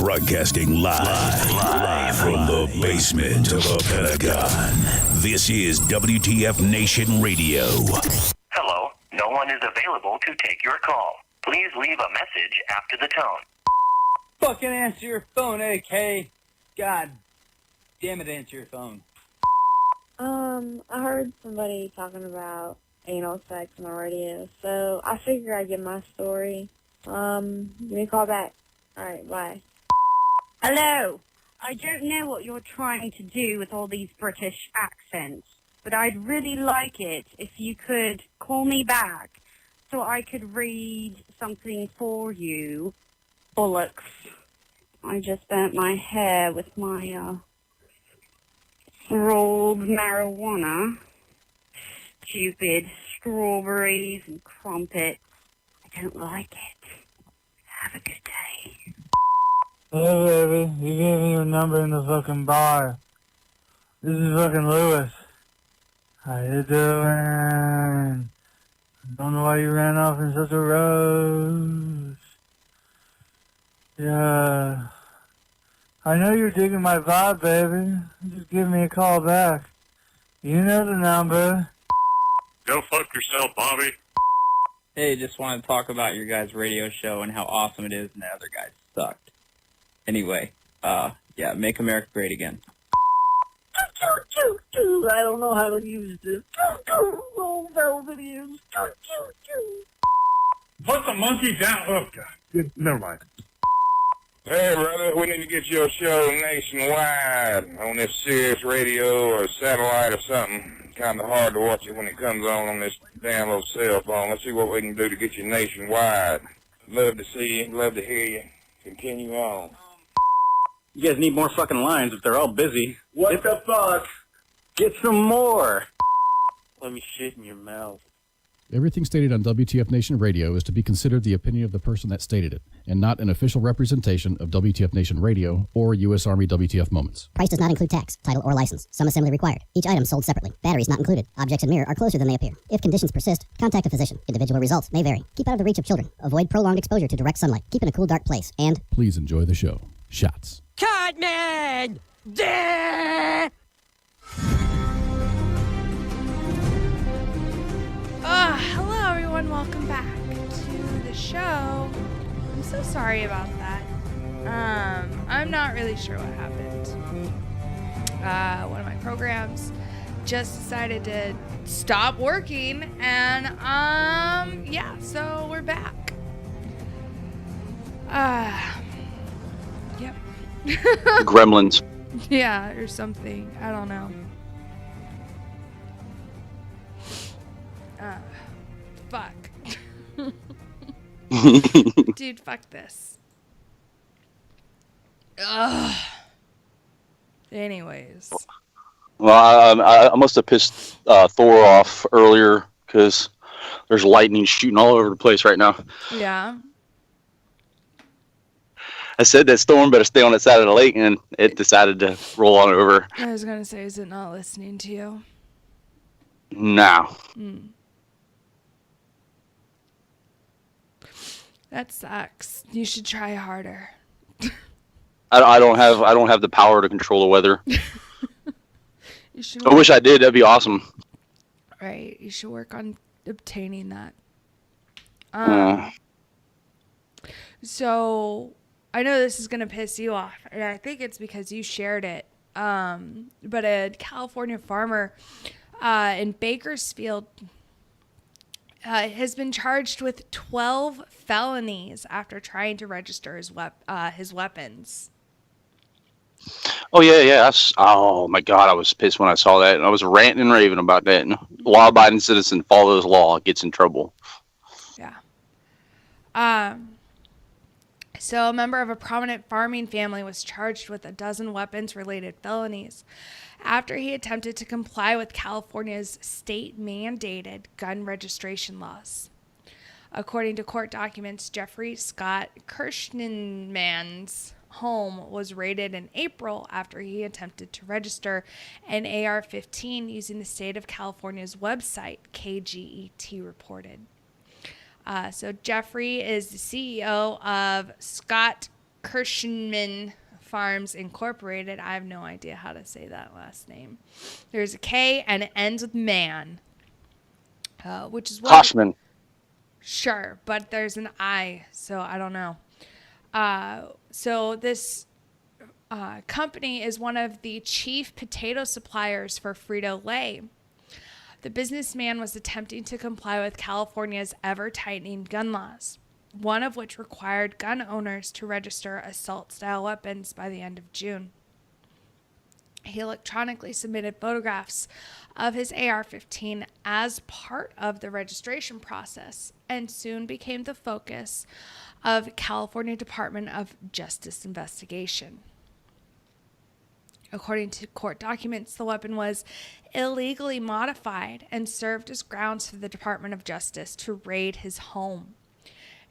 Broadcasting live from the basement of a Pentagon. This is WTF Nation Radio. Hello, no one is available to take your call. Please leave a message after the tone. Fucking answer your phone, AK. God damn it, answer your phone. I heard somebody talking about anal sex on the radio, so I figured I'd give my story. Give me a call back. Alright, bye. Hello. I don't know what you're trying to do with all these British accents, but I'd really like it if you could call me back so I could read something for you. Bollocks. I just burnt my hair with my, rolled marijuana. Stupid strawberries and crumpets. I don't like it. Have a good day. Hey baby, you gave me your number in the fucking bar. This is fucking Lewis. How you doing? I don't know why you ran off in such a rush. Yeah. I know you're digging my vibe, baby. Just give me a call back. You know the number. Go fuck yourself, Bobby. Hey, just want to talk about your guys' radio show and how awesome it is and the other guys sucked. Anyway, yeah, make America great again. I don't know how to use this. Oh, videos. Put the monkey down. Oh, God. Never mind. Hey, brother, we need to get your show nationwide on this Sirius radio or satellite or something. Kind of hard to watch it when it comes on this damn little cell phone. Let's see what we can do to get you nationwide. Love to see you. Love to hear you. Continue on. You guys need more fucking lines if they're all busy. What the fuck? Get some more. Let me shit in your mouth. Everything stated on WTF Nation Radio is to be considered the opinion of the person that stated it, and not an official representation of WTF Nation Radio or U.S. Army WTF Moments. Price does not include tax, title, or license. Some assembly required. Each item sold separately. Batteries not included. Objects in mirror are closer than they appear. If conditions persist, contact a physician. Individual results may vary. Keep out of the reach of children. Avoid prolonged exposure to direct sunlight. Keep in a cool, dark place. And please enjoy the show. Shots. Cartman! Hello everyone, welcome back to the show. I'm so sorry about that. I'm not really sure what happened. One of my programs just decided to stop working, and yeah, so we're back. Yep. Gremlins. Yeah, or something. I don't know. Fuck. Dude, fuck this. Ugh. Anyways. Well, I must have pissed Thor off earlier because there's lightning shooting all over the place right now. Yeah. I said that storm better stay on its side of the lake, and it decided to roll on over. I was going to say, is it not listening to you? No. That sucks. You should try harder. I don't have the power to control the weather. You should I wish I did. That'd be awesome. Right. You should work on obtaining that. So I know this is going to piss you off, and I think it's because you shared it. But a California farmer in Bakersfield has been charged with 12 felonies after trying to register his weapons. Oh, yeah. Oh, my God. I was pissed when I saw that. And I was ranting and raving about that. And law-abiding citizen follows law, gets in trouble. Yeah. So a member of a prominent farming family was charged with a dozen weapons-related felonies after he attempted to comply with California's state-mandated gun registration laws. According to court documents, Jeffrey Scott Kirschenman's home was raided in April after he attempted to register an AR-15 using the state of California's website, KGET reported. So Jeffrey is the CEO of Scott Kirschman Farms Incorporated. I have no idea how to say that last name. There's a K and it ends with man, which is what. Koshman. Sure, but there's an I, so I don't know. So this company is one of the chief potato suppliers for Frito-Lay. The businessman was attempting to comply with California's ever-tightening gun laws, one of which required gun owners to register assault-style weapons by the end of June. He electronically submitted photographs of his AR-15 as part of the registration process and soon became the focus of California Department of Justice investigation. According to court documents, the weapon was illegally modified and served as grounds for the Department of Justice to raid his home.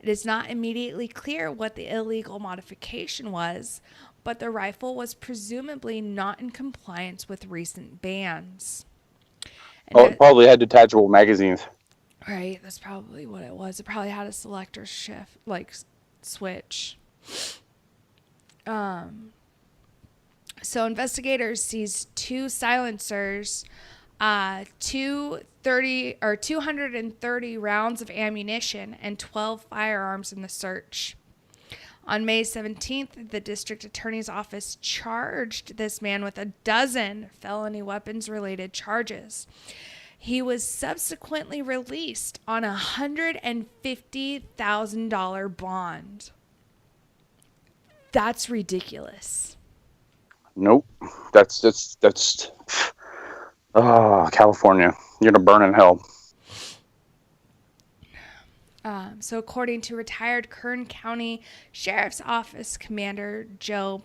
It is not immediately clear what the illegal modification was, but the rifle was presumably not in compliance with recent bans. And it probably had detachable magazines. Right, that's probably what it was. It probably had a selector shift, like switch. So investigators seized 2 silencers, 230 rounds of ammunition, and 12 firearms in the search. On May 17th, the district attorney's office charged this man with 12 felony weapons-related charges. He was subsequently released on a $150,000 bond. That's ridiculous. Nope. That's California. You're gonna burn in hell. So according to retired Kern County Sheriff's Office Commander Joe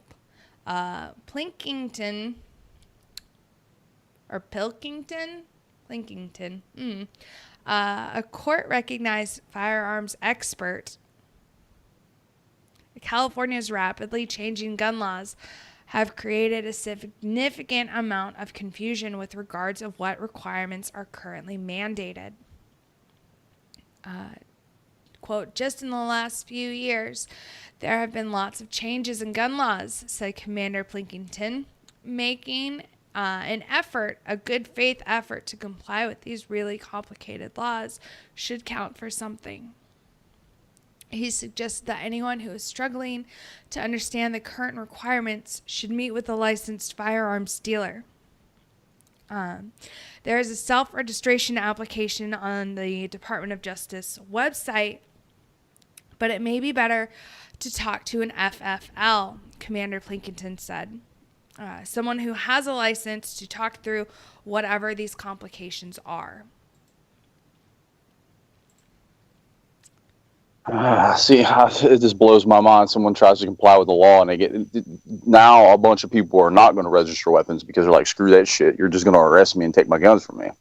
Plinkington, a court-recognized firearms expert, California's rapidly changing gun laws have created a significant amount of confusion with regards of what requirements are currently mandated. Quote, just in the last few years, there have been lots of changes in gun laws, said Commander Plinkington, making a good faith effort to comply with these really complicated laws should count for something. He suggested that anyone who is struggling to understand the current requirements should meet with a licensed firearms dealer. There is a self-registration application on the Department of Justice website, but it may be better to talk to an FFL, Commander Plinkington said. Someone who has a license to talk through whatever these complications are. It just blows my mind. Someone tries to comply with the law, and now a bunch of people are not going to register weapons because they're like, "Screw that shit! You're just going to arrest me and take my guns from me."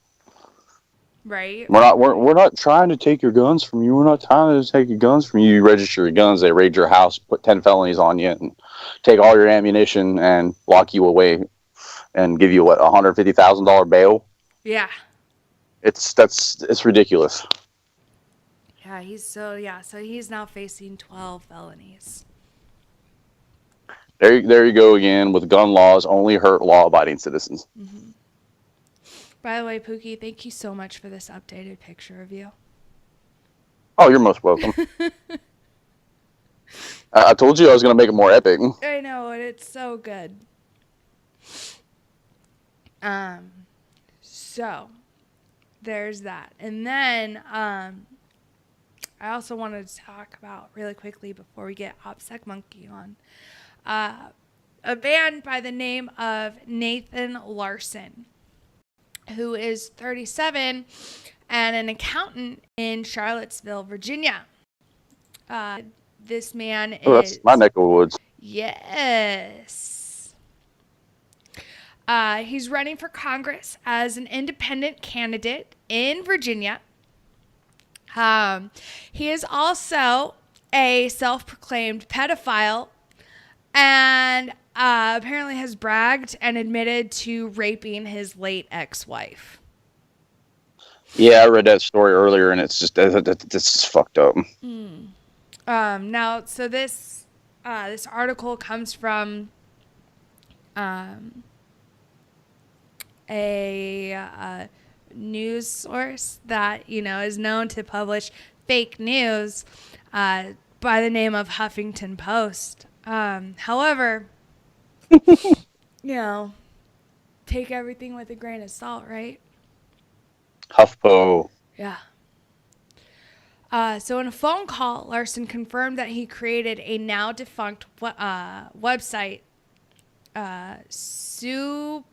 Right. We're not trying to take your guns from you. We're not trying to take your guns from you. You register your guns, they raid your house, put 10 felonies on you, and take all your ammunition and lock you away, and give you $150,000 bail. Yeah. It's ridiculous. Yeah, so he's now facing 12 felonies. There you go again with gun laws only hurt law-abiding citizens. Mm-hmm. By the way, Pookie, thank you so much for this updated picture of you. Oh, you're most welcome. I told you I was going to make it more epic. I know, and it's so good. So there's that. And then I also wanted to talk about really quickly before we get OPSEC Monkey on a man by the name of Nathan Larson, who is 37 and an accountant in Charlottesville, Virginia. This man is... that's my neck of the woods. Yes. He's running for Congress as an independent candidate in Virginia. He is also a self-proclaimed pedophile and apparently has bragged and admitted to raping his late ex-wife. Yeah, I read that story earlier, and it's just fucked up. Now, so this This article comes from a news source that, is known to publish fake news by the name of Huffington Post. However, take everything with a grain of salt, right? HuffPo. Yeah. So in a phone call, Larson confirmed that he created a now defunct website, suped.org.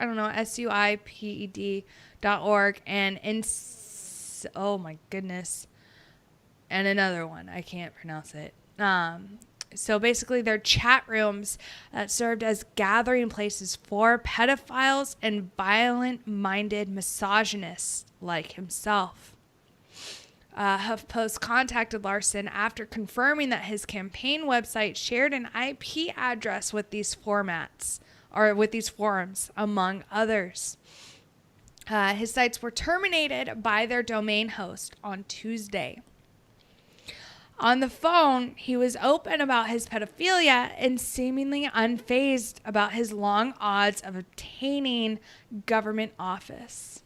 I don't know, SUIPED.org, and oh my goodness, and another one, I can't pronounce it. So basically, they're chat rooms that served as gathering places for pedophiles and violent-minded misogynists like himself. HuffPost contacted Larson after confirming that his campaign website shared an IP address with these forums, among others. His sites were terminated by their domain host on Tuesday. On the phone, he was open about his pedophilia and seemingly unfazed about his long odds of obtaining government office.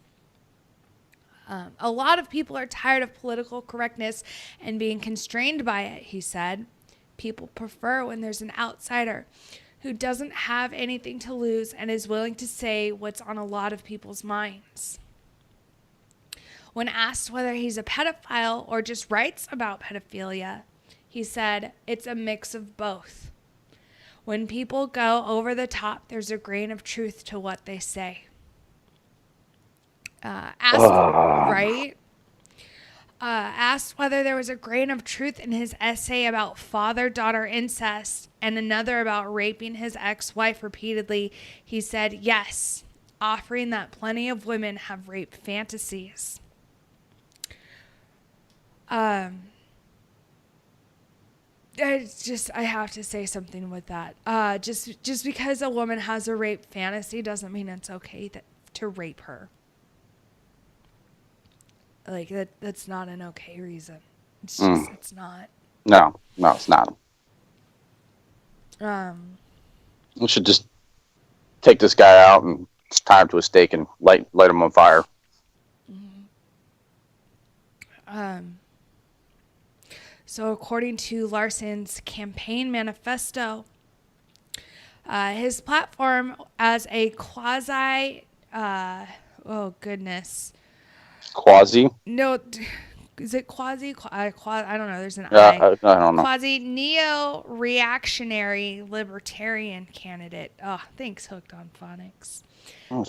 A lot of people are tired of political correctness and being constrained by it, he said. People prefer when there's an outsider who doesn't have anything to lose and is willing to say what's on a lot of people's minds. When asked whether he's a pedophile or just writes about pedophilia, he said, "It's a mix of both. When people go over the top, there's a grain of truth to what they say." Asked whether there was a grain of truth in his essay about father-daughter incest and another about raping his ex-wife repeatedly, he said, "Yes, offering that plenty of women have rape fantasies." I have to say something with that. Just because a woman has a rape fantasy doesn't mean it's okay to rape her. Like that's not an okay reason. It's just it's not. No, it's not. We should just take this guy out and tie him to a stake and light him on fire. So according to Larson's campaign manifesto, his platform as a quasi, Quasi? No, is it quasi? I don't know. There's an I. I don't know. Quasi neo-reactionary libertarian candidate. Oh, thanks, Hooked on Phonics. Oh,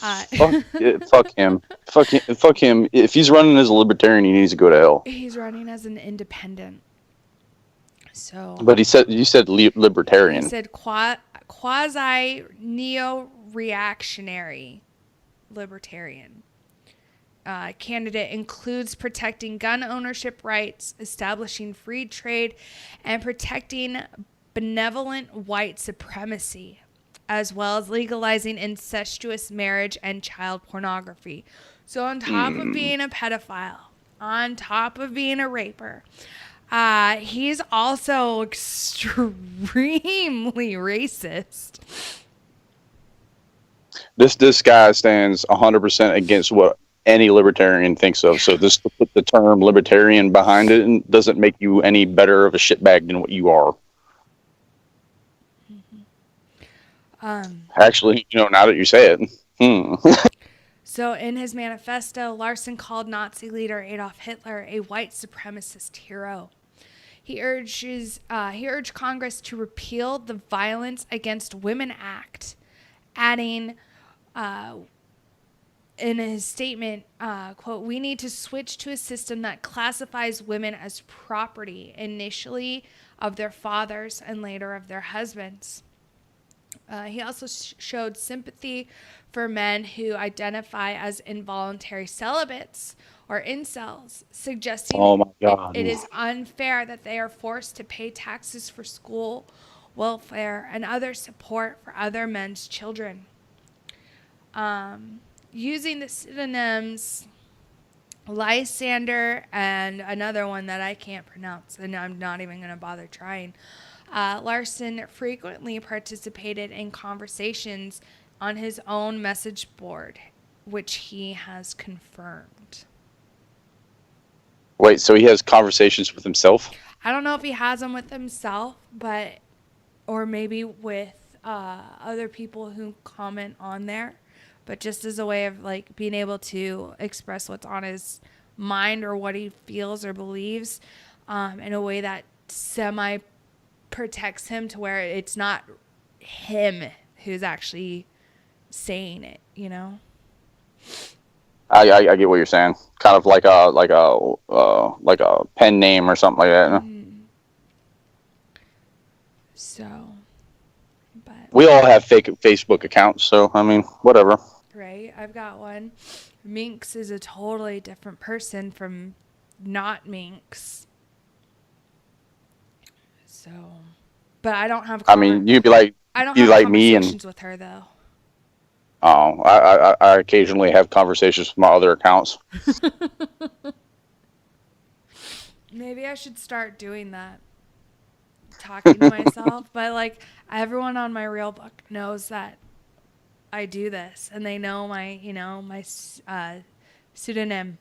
fuck him. Fuck him. If he's running as a libertarian, he needs to go to hell. He's running as an independent. So. But you said libertarian. He said quasi neo-reactionary libertarian. Candidate includes protecting gun ownership rights, establishing free trade, and protecting benevolent white supremacy, as well as legalizing incestuous marriage and child pornography. So on top of being a pedophile, on top of being a raper, he's also extremely racist. This guy stands 100% against what any libertarian thinks of. So this to put the term libertarian behind it doesn't make you any better of a shitbag than what you are. Actually, now that you say it. So in his manifesto, Larson called Nazi leader Adolf Hitler a white supremacist hero. He urged Congress to repeal the Violence Against Women Act, adding in his statement, quote, "We need to switch to a system that classifies women as property, initially of their fathers and later of their husbands." He also showed sympathy for men who identify as involuntary celibates or incels, suggesting it is unfair that they are forced to pay taxes for school, welfare, and other support for other men's children. Using the synonyms Lysander, and another one that I can't pronounce, and I'm not even going to bother trying. Larson frequently participated in conversations on his own message board, which he has confirmed. Wait, so he has conversations with himself? I don't know if he has them with himself, or maybe with other people who comment on there, but just as a way of like being able to express what's on his mind or what he feels or believes in a way that semi protects him to where it's not him who's actually saying it, you know? I get what you're saying. Kind of like a pen name or something like that. So, but We all have fake Facebook accounts, so I mean, whatever. right, I've got one. Minx is a totally different person from not Minx. So, but I don't have. I mean, you'd be like, I don't you have like me, conversations and with her though. oh, I occasionally have conversations with my other accounts. Maybe I should start doing that. Talking to myself, but like everyone on my real book knows that I do this, and they know my, my pseudonym.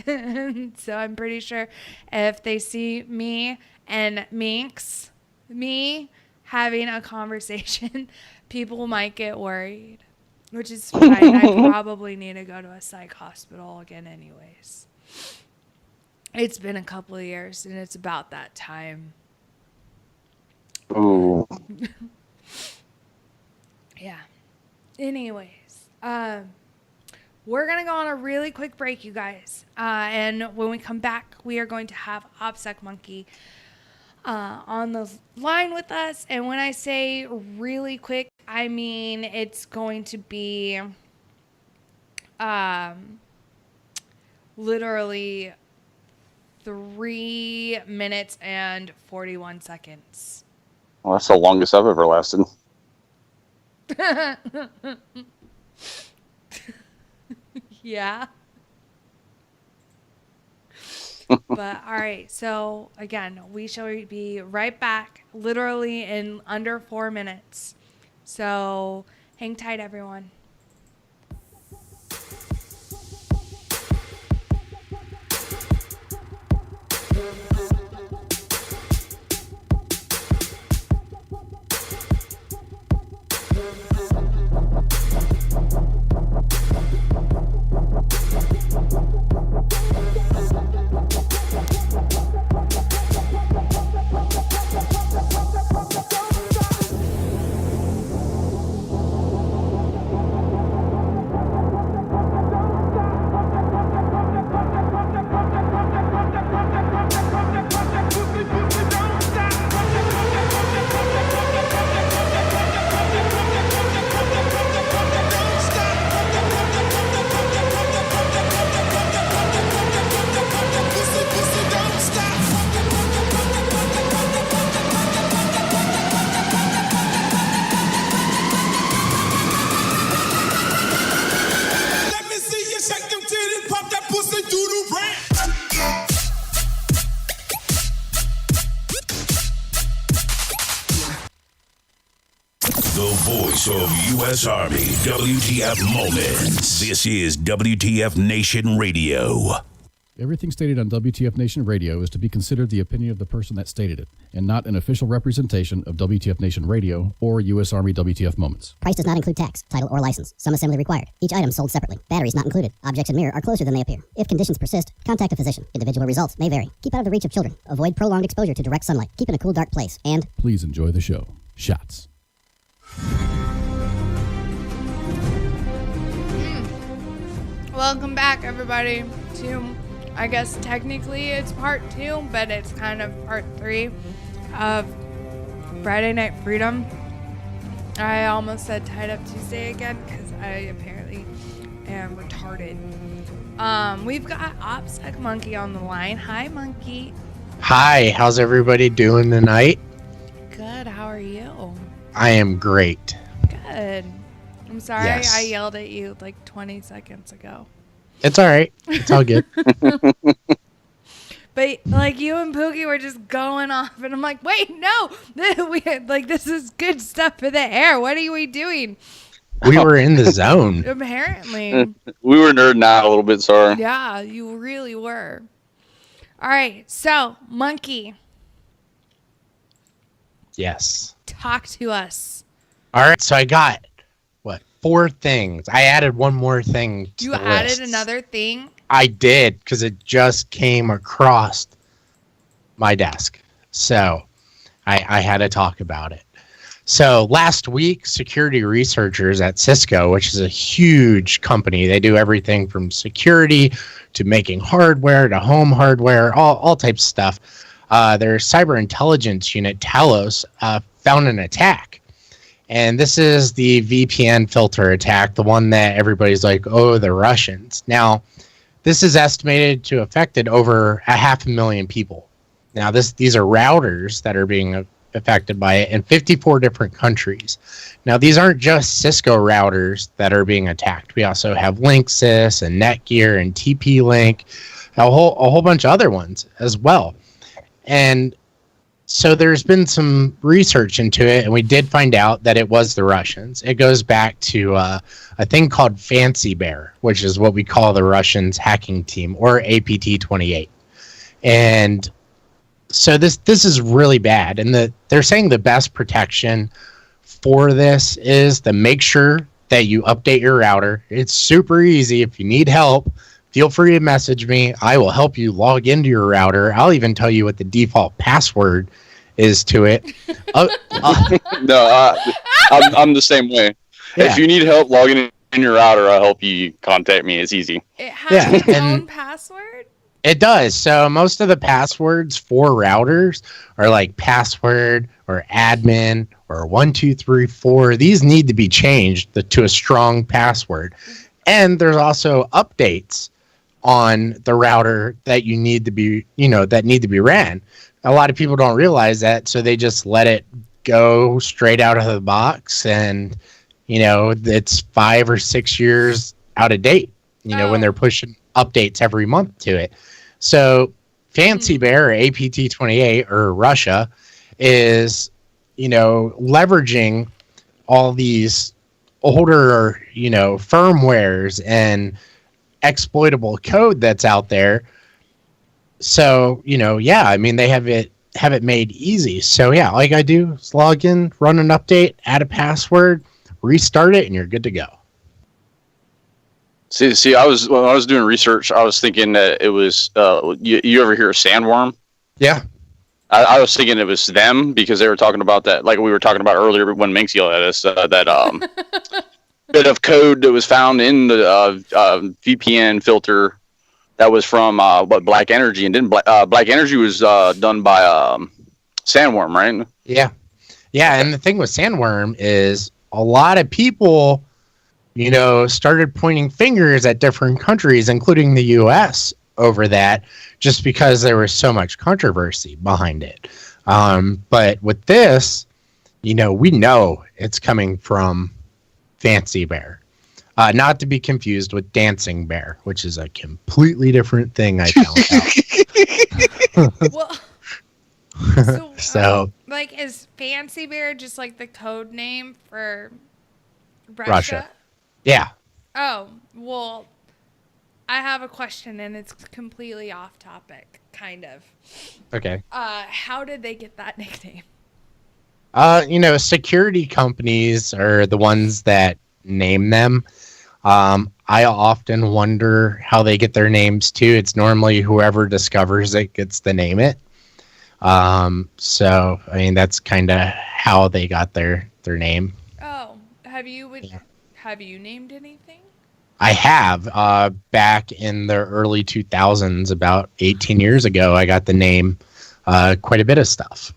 So I'm pretty sure if they see me and Minx, me having a conversation, people might get worried, which is fine. I probably need to go to a psych hospital again anyways. It's been a couple of years, and it's about that time. Ooh. Yeah. Anyways, we're going to go on a really quick break, you guys. And when we come back, we are going to have OPSEC Monkey on the line with us. And when I say really quick, I mean it's going to be literally 3 minutes and 41 seconds. Well, that's the longest I've ever lasted. Yeah. But all right, so again, we shall be right back literally in under 4 minutes. So hang tight, everyone. The voice of U.S. Army, WTF Moments. This is WTF Nation Radio. Everything stated on WTF Nation Radio is to be considered the opinion of the person that stated it, and not an official representation of WTF Nation Radio or U.S. Army WTF Moments. Price does not include tax, title, or license. Some assembly required. Each item sold separately. Batteries not included. Objects in mirror are closer than they appear. If conditions persist, contact a physician. Individual results may vary. Keep out of the reach of children. Avoid prolonged exposure to direct sunlight. Keep in a cool, dark place. And please enjoy the show. Shots. Welcome back, everybody, to, I guess technically it's part 2, but it's kind of part 3 of Friday Night Freedom. I almost said Tied Up Tuesday again because I apparently am retarded. We've got OPSEC Monkey on the line. Hi, Monkey. Hi, how's everybody doing tonight? Good, how are you? I am great. Good. I'm sorry Yes. I yelled at you like 20 seconds ago. It's all right. It's all good. But like you and Pookie were just going off, and I'm like, wait, no, this is good stuff for the air. What are we doing? We were in the zone. Apparently. We were nerding out a little bit, sorry. Yeah, you really were. All right, so Monkey. Yes. Talk to us. All right, so I got, 4 things. I added one more thing to You the added list. another thing? I did, because it just came across my desk. So I had to talk about it. So last week, security researchers at Cisco, which is a huge company, they do everything from security to making hardware to home hardware, all types of stuff. Their cyber intelligence unit, Talos, found an attack. And this is the VPN filter attack, the one that everybody's like, oh, the Russians. Now, this is estimated to have affected over 500,000 people. Now, these are routers that are being affected by it in 54 different countries. Now, these aren't just Cisco routers that are being attacked. We also have Linksys and Netgear and TP-Link, a whole bunch of other ones as well. And so there's been some research into it, and we did find out that it was the Russians. It goes back to a thing called Fancy Bear, which is what we call the Russians' hacking team, or APT-28. And so this is really bad, and they're saying the best protection for this is to make sure that you update your router. It's super easy. If you need help, feel free to message me. I will help you log into your router. I'll even tell you what the default password is to it. No, I'm the same way. Yeah. If you need help logging in your router, I'll help you. Contact me. It's easy. It has its own password? It does. So most of the passwords for routers are like password or admin or 1234. These need to be changed to a strong password. And there's also updates on the router that you need to be, that need to be ran. A lot of people don't realize that, so they just let it go straight out of the box, and it's 5 or 6 years out of date. When they're pushing updates every month to it. So Fancy Bear, or APT-28, or Russia, is leveraging all these older firmwares and exploitable code that's out there. So they have it made easy. So all you gotta do is log in, run an update, add a password, restart it, and you're good to go. See, when I was doing research, I was thinking that it was you ever hear of Sandworm? Yeah. I was thinking it was them because they were talking about that, like we were talking about earlier when Minx yelled at us, that bit of code that was found in the VPN filter that was from Black Energy, and didn't Black Energy was done by Sandworm, right? Yeah, and the thing with Sandworm is a lot of people, started pointing fingers at different countries, including the U.S., over that, just because there was so much controversy behind it. But with this, we know it's coming from Fancy Bear. Not to be confused with Dancing Bear, which is a completely different thing I found out. So is Fancy Bear just like the code name for Russia? Yeah. Oh, well, I have a question, and it's completely off topic, kind of. Okay. How did they get that nickname? Security companies are the ones that name them. I often wonder how they get their names too. It's normally whoever discovers it gets to name it. So that's kind of how they got their name. Oh, have you named anything? I have. Back in the early 2000s, about 18 years ago, I got to name quite a bit of stuff.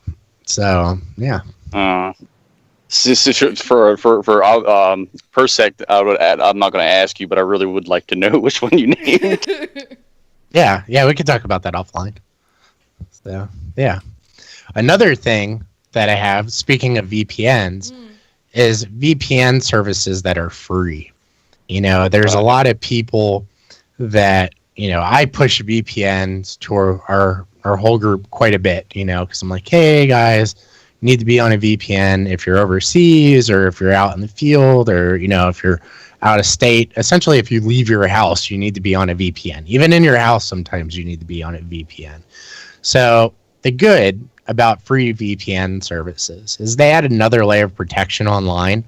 So yeah. For OPSEC, I would add. I'm not going to ask you, but I really would like to know which one you named. Yeah, we could talk about that offline. So yeah, another thing that I have, speaking of VPNs, is VPN services that are free. There's a lot of people that, I push VPNs to our whole group quite a bit, because I'm like, hey guys, you need to be on a VPN if you're overseas or if you're out in the field or, if you're out of state. Essentially, if you leave your house, you need to be on a VPN. Even in your house, sometimes you need to be on a VPN. So the good about free VPN services is they add another layer of protection online.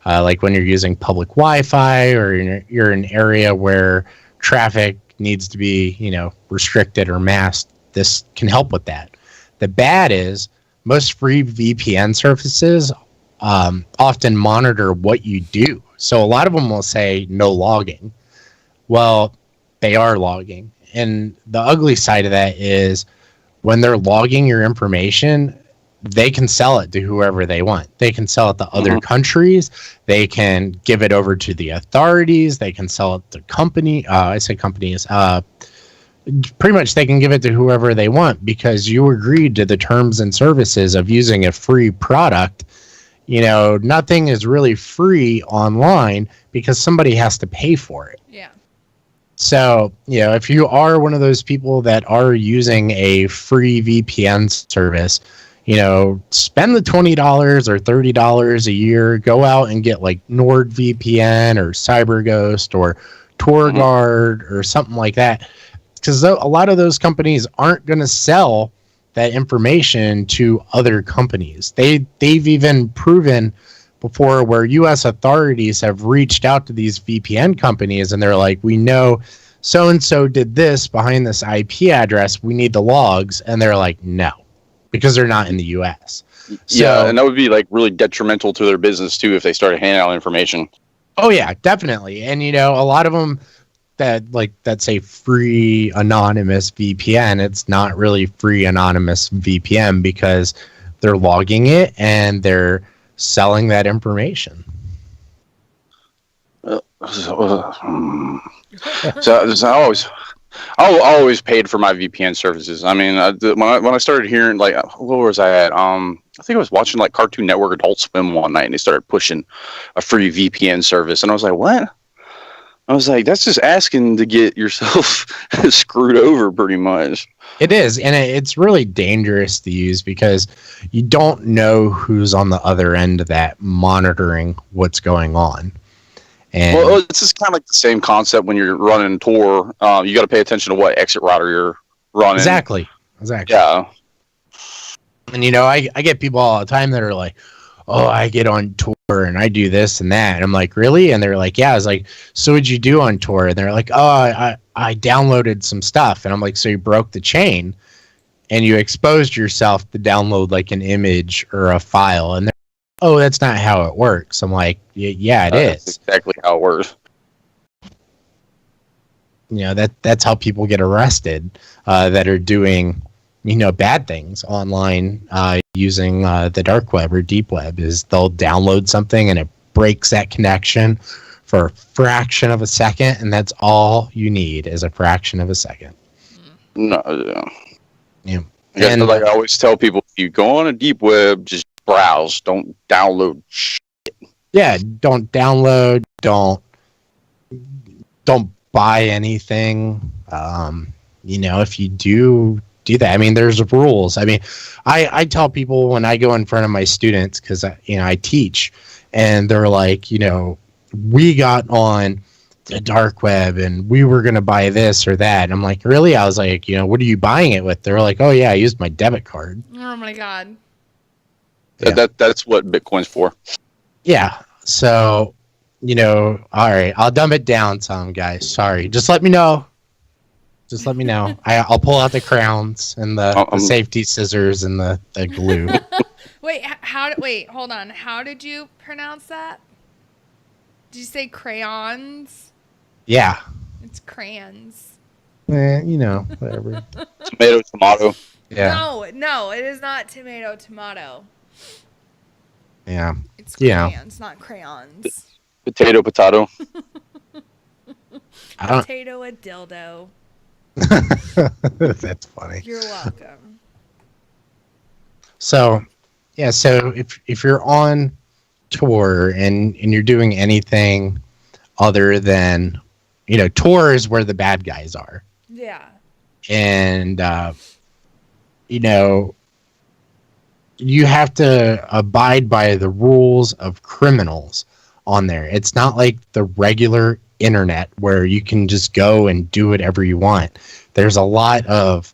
Like when you're using public Wi-Fi or you're in an area where traffic needs to be, restricted or masked, this can help with that. The bad is most free VPN services often monitor what you do. So a lot of them will say no logging. Well, they are logging. And the ugly side of that is when they're logging your information, they can sell it to whoever they want. They can sell it to other countries. They can give it over to the authorities. They can sell it to companies. Pretty much they can give it to whoever they want because you agreed to the terms and services of using a free product. Nothing is really free online because somebody has to pay for it. Yeah. So, if you are one of those people that are using a free VPN service, spend the $20 or $30 a year, go out and get like NordVPN or CyberGhost or TorGuard or something like that. Because a lot of those companies aren't going to sell that information to other companies. They've even proven before where U.S. authorities have reached out to these VPN companies and they're like, we know so-and-so did this behind this IP address. We need the logs. And they're like, no, because they're not in the U.S. Yeah, and that would be like really detrimental to their business too if they started handing out information. Oh, yeah, definitely. And, a lot of them that say free anonymous VPN, it's not really free anonymous VPN because they're logging it and they're selling that information. So I always paid for my VPN services. I mean, when I started hearing, like, what was I at? I think I was watching like Cartoon Network Adult Swim one night, and they started pushing a free VPN service, and I was like, what? I was like, that's just asking to get yourself screwed over pretty much. It is, and it's really dangerous to use because you don't know who's on the other end of that monitoring what's going on. And well, it's just kind of like the same concept when you're running Tor. You got to pay attention to what exit router you're running. Exactly. Yeah. And, I get people all the time that are like, oh, I get on Tor and I do this and that. And I'm like, really? And they're like, yeah. I was like, so what'd you do on Tor? And they're like, oh, I downloaded some stuff. And I'm like, so you broke the chain and you exposed yourself to download like an image or a file. And they're like, oh, that's not how it works. I'm like, yeah, it is. That's exactly how it works. That's how people get arrested that are doing bad things online using the dark web or deep web. Is they'll download something and it breaks that connection for a fraction of a second, and that's all you need is a fraction of a second. No, yeah. And like I always tell people, if you go on a deep web, just browse. Don't download shit. Yeah, don't download. Don't buy anything. If you do that, I mean, there's rules. I mean, I tell people when I go in front of my students, because I teach, and they're like, we got on the dark web and we were going to buy this or that. And I'm like, really? I was like, what are you buying it with? They're like, oh yeah, I used my debit card. Oh my God. Yeah. That's what Bitcoin's for. Yeah. So, all right, I'll dumb it down some, guys. Sorry. Just let me know. I'll pull out the crowns and the safety scissors and the glue. Wait, hold on. How did you pronounce that? Did you say crayons? Yeah. It's crayons. Whatever. Tomato. Yeah. No, it is not tomato. Yeah. It's crayons, not crayons. Potato. Potato a dildo. That's funny. You're welcome. So if you're on Tor and you're doing anything other than Tor is where the bad guys are. Yeah. And, you have to abide by the rules of criminals on there. It's not like the regular internet where you can just go and do whatever you want. There's a lot of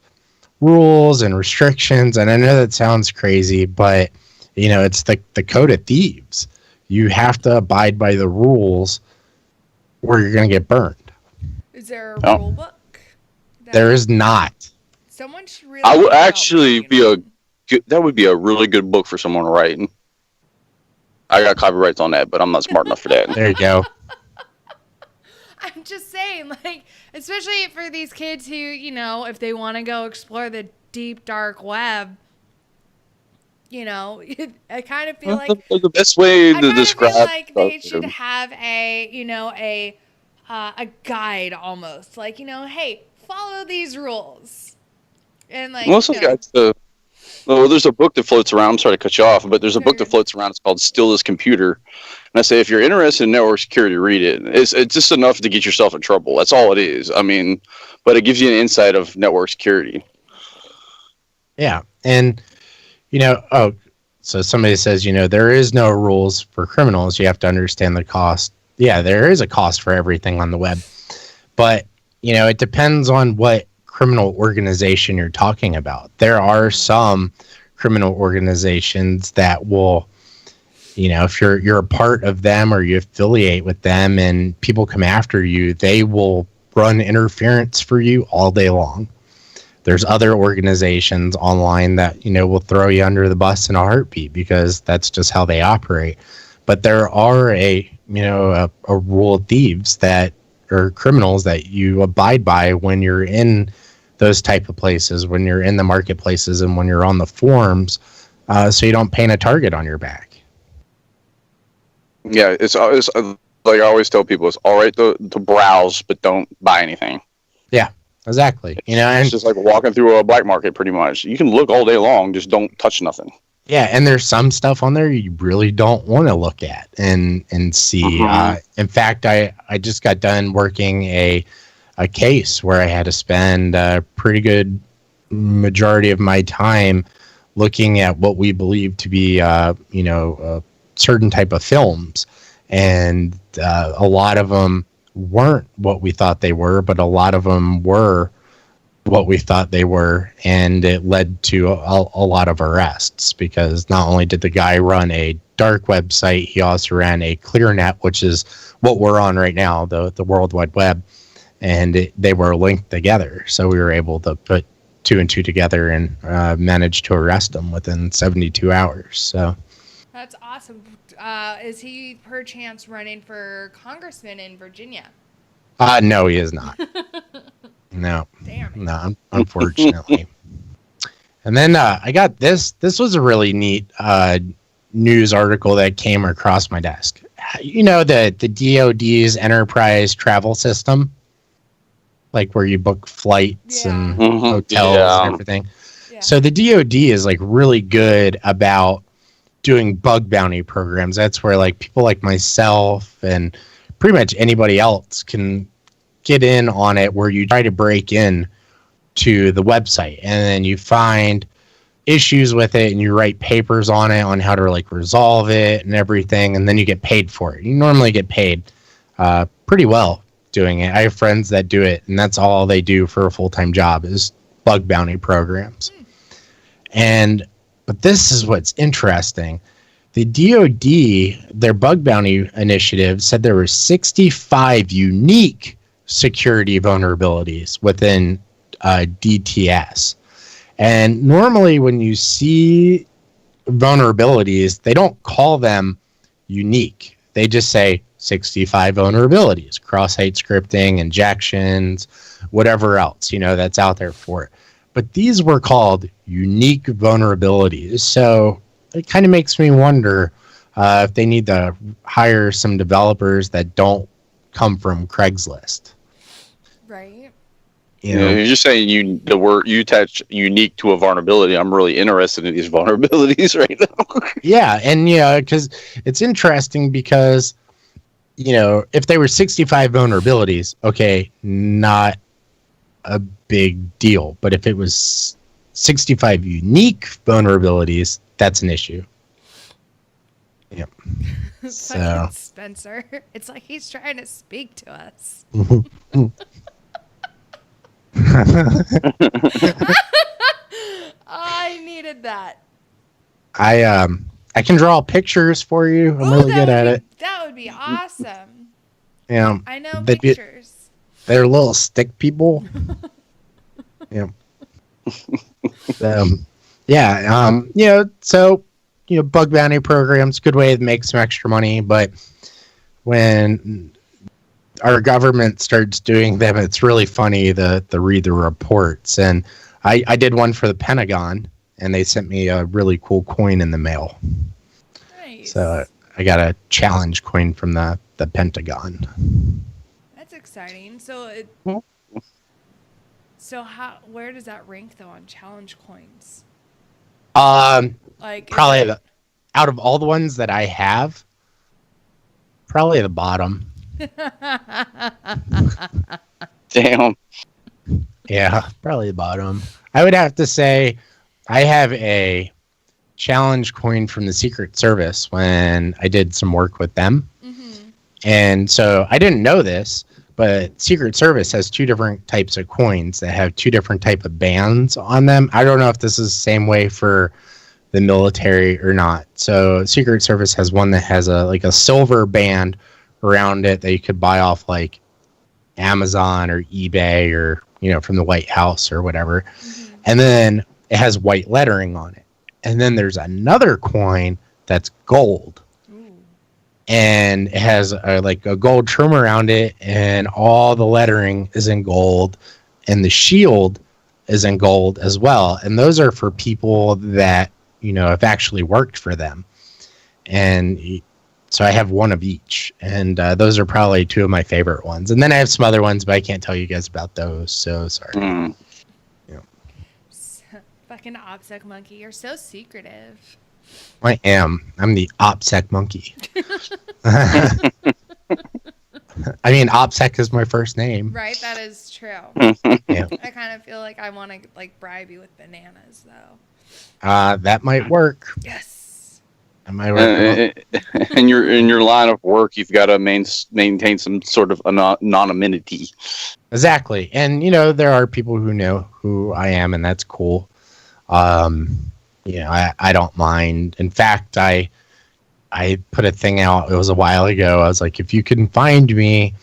rules and restrictions, and I know that sounds crazy, but it's the code of thieves. You have to abide by the rules or you're going to get burned. Is there a rule book? There is not. Someone should really. I would actually that would be a really good book for someone to write. I got copyrights on that, but I'm not smart enough for that. There you go. I'm just saying, especially for these kids who, if they want to go explore the deep, dark web, I kind of feel like the best way to describe. Feel like they should have a guide almost, hey, follow these rules, and there's a book that floats around. I'm sorry to cut you off, but there's a book that floats around. It's called Still This Computer. And I say, if you're interested in network security, read it. It's just enough to get yourself in trouble. That's all it is. I mean, but it gives you an insight of network security. Yeah. And, so somebody says, there is no rules for criminals. You have to understand the cost. Yeah, there is a cost for everything on the web. But, it depends on what criminal organization you're talking about. There are some criminal organizations that will, if you're a part of them or you affiliate with them and people come after you, they will run interference for you all day long. There's other organizations online that, will throw you under the bus in a heartbeat because that's just how they operate. But there are a rule of thieves that are criminals that you abide by when you're in those type of places, when you're in the marketplaces and when you're on the forums, so you don't paint a target on your back. Yeah, it's like I always tell people, it's all right to browse, but don't buy anything. Yeah, exactly. It's just like walking through a black market pretty much. You can look all day long, just don't touch nothing. Yeah, and there's some stuff on there you really don't want to look at and see. In fact, I just got done working a case where I had to spend a pretty good majority of my time looking at what we believe to be, certain type of films. And a lot of them weren't what we thought they were, but a lot of them were what we thought they were. And it led to a lot of arrests because not only did the guy run a dark website, he also ran a clear net, which is what we're on right now, the World Wide Web. And they were linked together. So we were able to put 2 and 2 together and managed to arrest him within 72 hours. So that's awesome. Is he perchance running for congressman in Virginia? No, he is not. No. Damn. No, unfortunately. And then I got this. This was a really neat news article that came across my desk. The DoD's enterprise travel system? Like where you book flights and hotels and everything. Yeah. So the DoD is really good about doing bug bounty programs. That's where people like myself and pretty much anybody else can get in on it, where you try to break in to the website and then you find issues with it and you write papers on it on how to resolve it and everything, and then you get paid for it. You normally get paid pretty well doing it. I have friends that do it, and that's all they do for a full-time job is bug bounty programs. But this is what's interesting. The DoD, their bug bounty initiative, said there were 65 unique security vulnerabilities within DTS. And normally when you see vulnerabilities, they don't call them unique. They just say 65 vulnerabilities, cross-site scripting, injections, whatever else, that's out there for it. But these were called unique vulnerabilities. So it kind of makes me wonder if they need to hire some developers that don't come from Craigslist. Right. You're just saying the word you attach unique to a vulnerability. I'm really interested in these vulnerabilities right now. Yeah, and because it's interesting because if they were 65 vulnerabilities, okay, not a big deal. But if it was 65 unique vulnerabilities, that's an issue. Yep. Fucking Spencer. It's like he's trying to speak to us. I needed that. I can draw pictures for you. I'm really good at it. That would be awesome. Yeah. I know pictures. They're little stick people. Yeah. So bug bounty programs, good way to make some extra money, but when our government starts doing them, it's really funny to read the reports. And I did one for the Pentagon, and they sent me a really cool coin in the mail. Nice. So I got a challenge coin from the Pentagon. That's exciting. So where does that rank though on challenge coins? Probably out of all the ones that I have, probably the bottom. Damn. Yeah, probably the bottom. I would have to say I have a challenge coin from the Secret Service when I did some work with them. Mm-hmm. And so I didn't know this, but Secret Service has two different types of coins that have two different type of bands on them. I don't know if this is the same way for the military or not. So Secret Service has one that has a silver band around it that you could buy off like Amazon or eBay or from the White House or whatever. Mm-hmm. And then it has white lettering on it. And then there's another coin that's gold. Ooh. And it has a gold trim around it, and all the lettering is in gold, and the shield is in gold as well. And those are for people that have actually worked for them. And so I have one of each, and those are probably two of my favorite ones. And then I have some other ones, but I can't tell you guys about those. So sorry. Mm. Fucking OPSEC monkey, you're so secretive. I am. I'm the OPSEC monkey. I mean, OPSEC is my first name. Right, that is true. Yeah. I kind of feel like I want to bribe you with bananas, though. That might work. Yes. That might work. In your line of work, you've got to maintain some sort of anonymity. Exactly, and there are people who know who I am, and that's cool. I don't mind. In fact, I put a thing out. It was a while ago. I was like, if you can find me,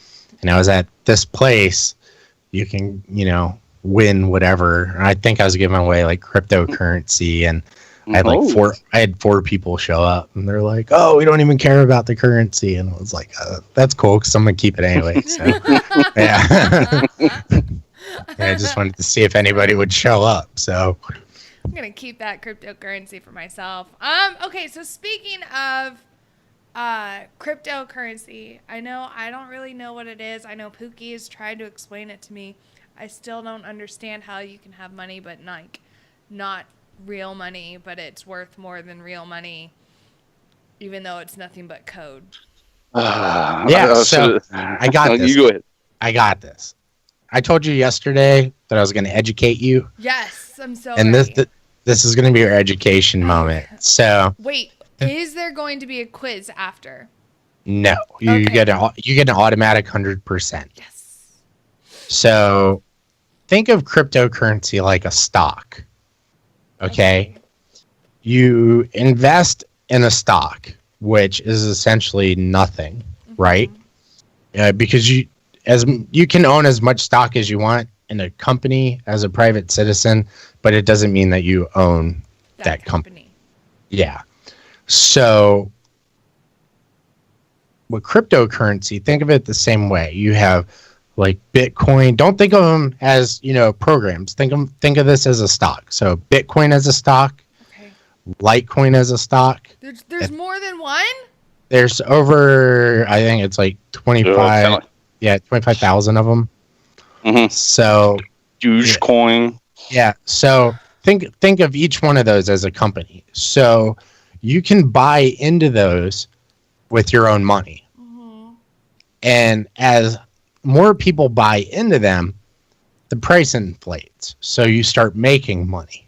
and I was at this place, you can win whatever. And I think I was giving away like cryptocurrency, and I had four people show up, and they're like, "Oh, we don't even care about the currency," and I was like, "That's cool, because I'm gonna keep it anyway." So, yeah. I just wanted to see if anybody would show up. So I'm gonna keep that cryptocurrency for myself. Okay, so speaking of cryptocurrency, I don't really know what it is. I know Pookie has tried to explain it to me. I still don't understand how you can have money, but not real money, but it's worth more than real money, even though it's nothing but code. So I got this. You go ahead. I got this. I told you yesterday that I was going to educate you. Yes, I'm so and ready. This is going to be your education moment. So wait, is there going to be a quiz after? No, you get an automatic 100%. Yes. So think of cryptocurrency like a stock. Okay. You invest in a stock, which is essentially nothing, right? Because you can own as much stock as you want in a company as a private citizen, but it doesn't mean that you own that company. Yeah. So with cryptocurrency, think of it the same way. You have like Bitcoin. Don't think of them as, programs. Think of this as a stock. So Bitcoin as a stock, Litecoin as a stock. There's more than one? There's over, I think it's like 25. Yeah, 25,000 of them. Mm-hmm. So Dogecoin. Yeah. So think of each one of those as a company. So you can buy into those with your own money. And as more people buy into them, the price inflates. So you start making money.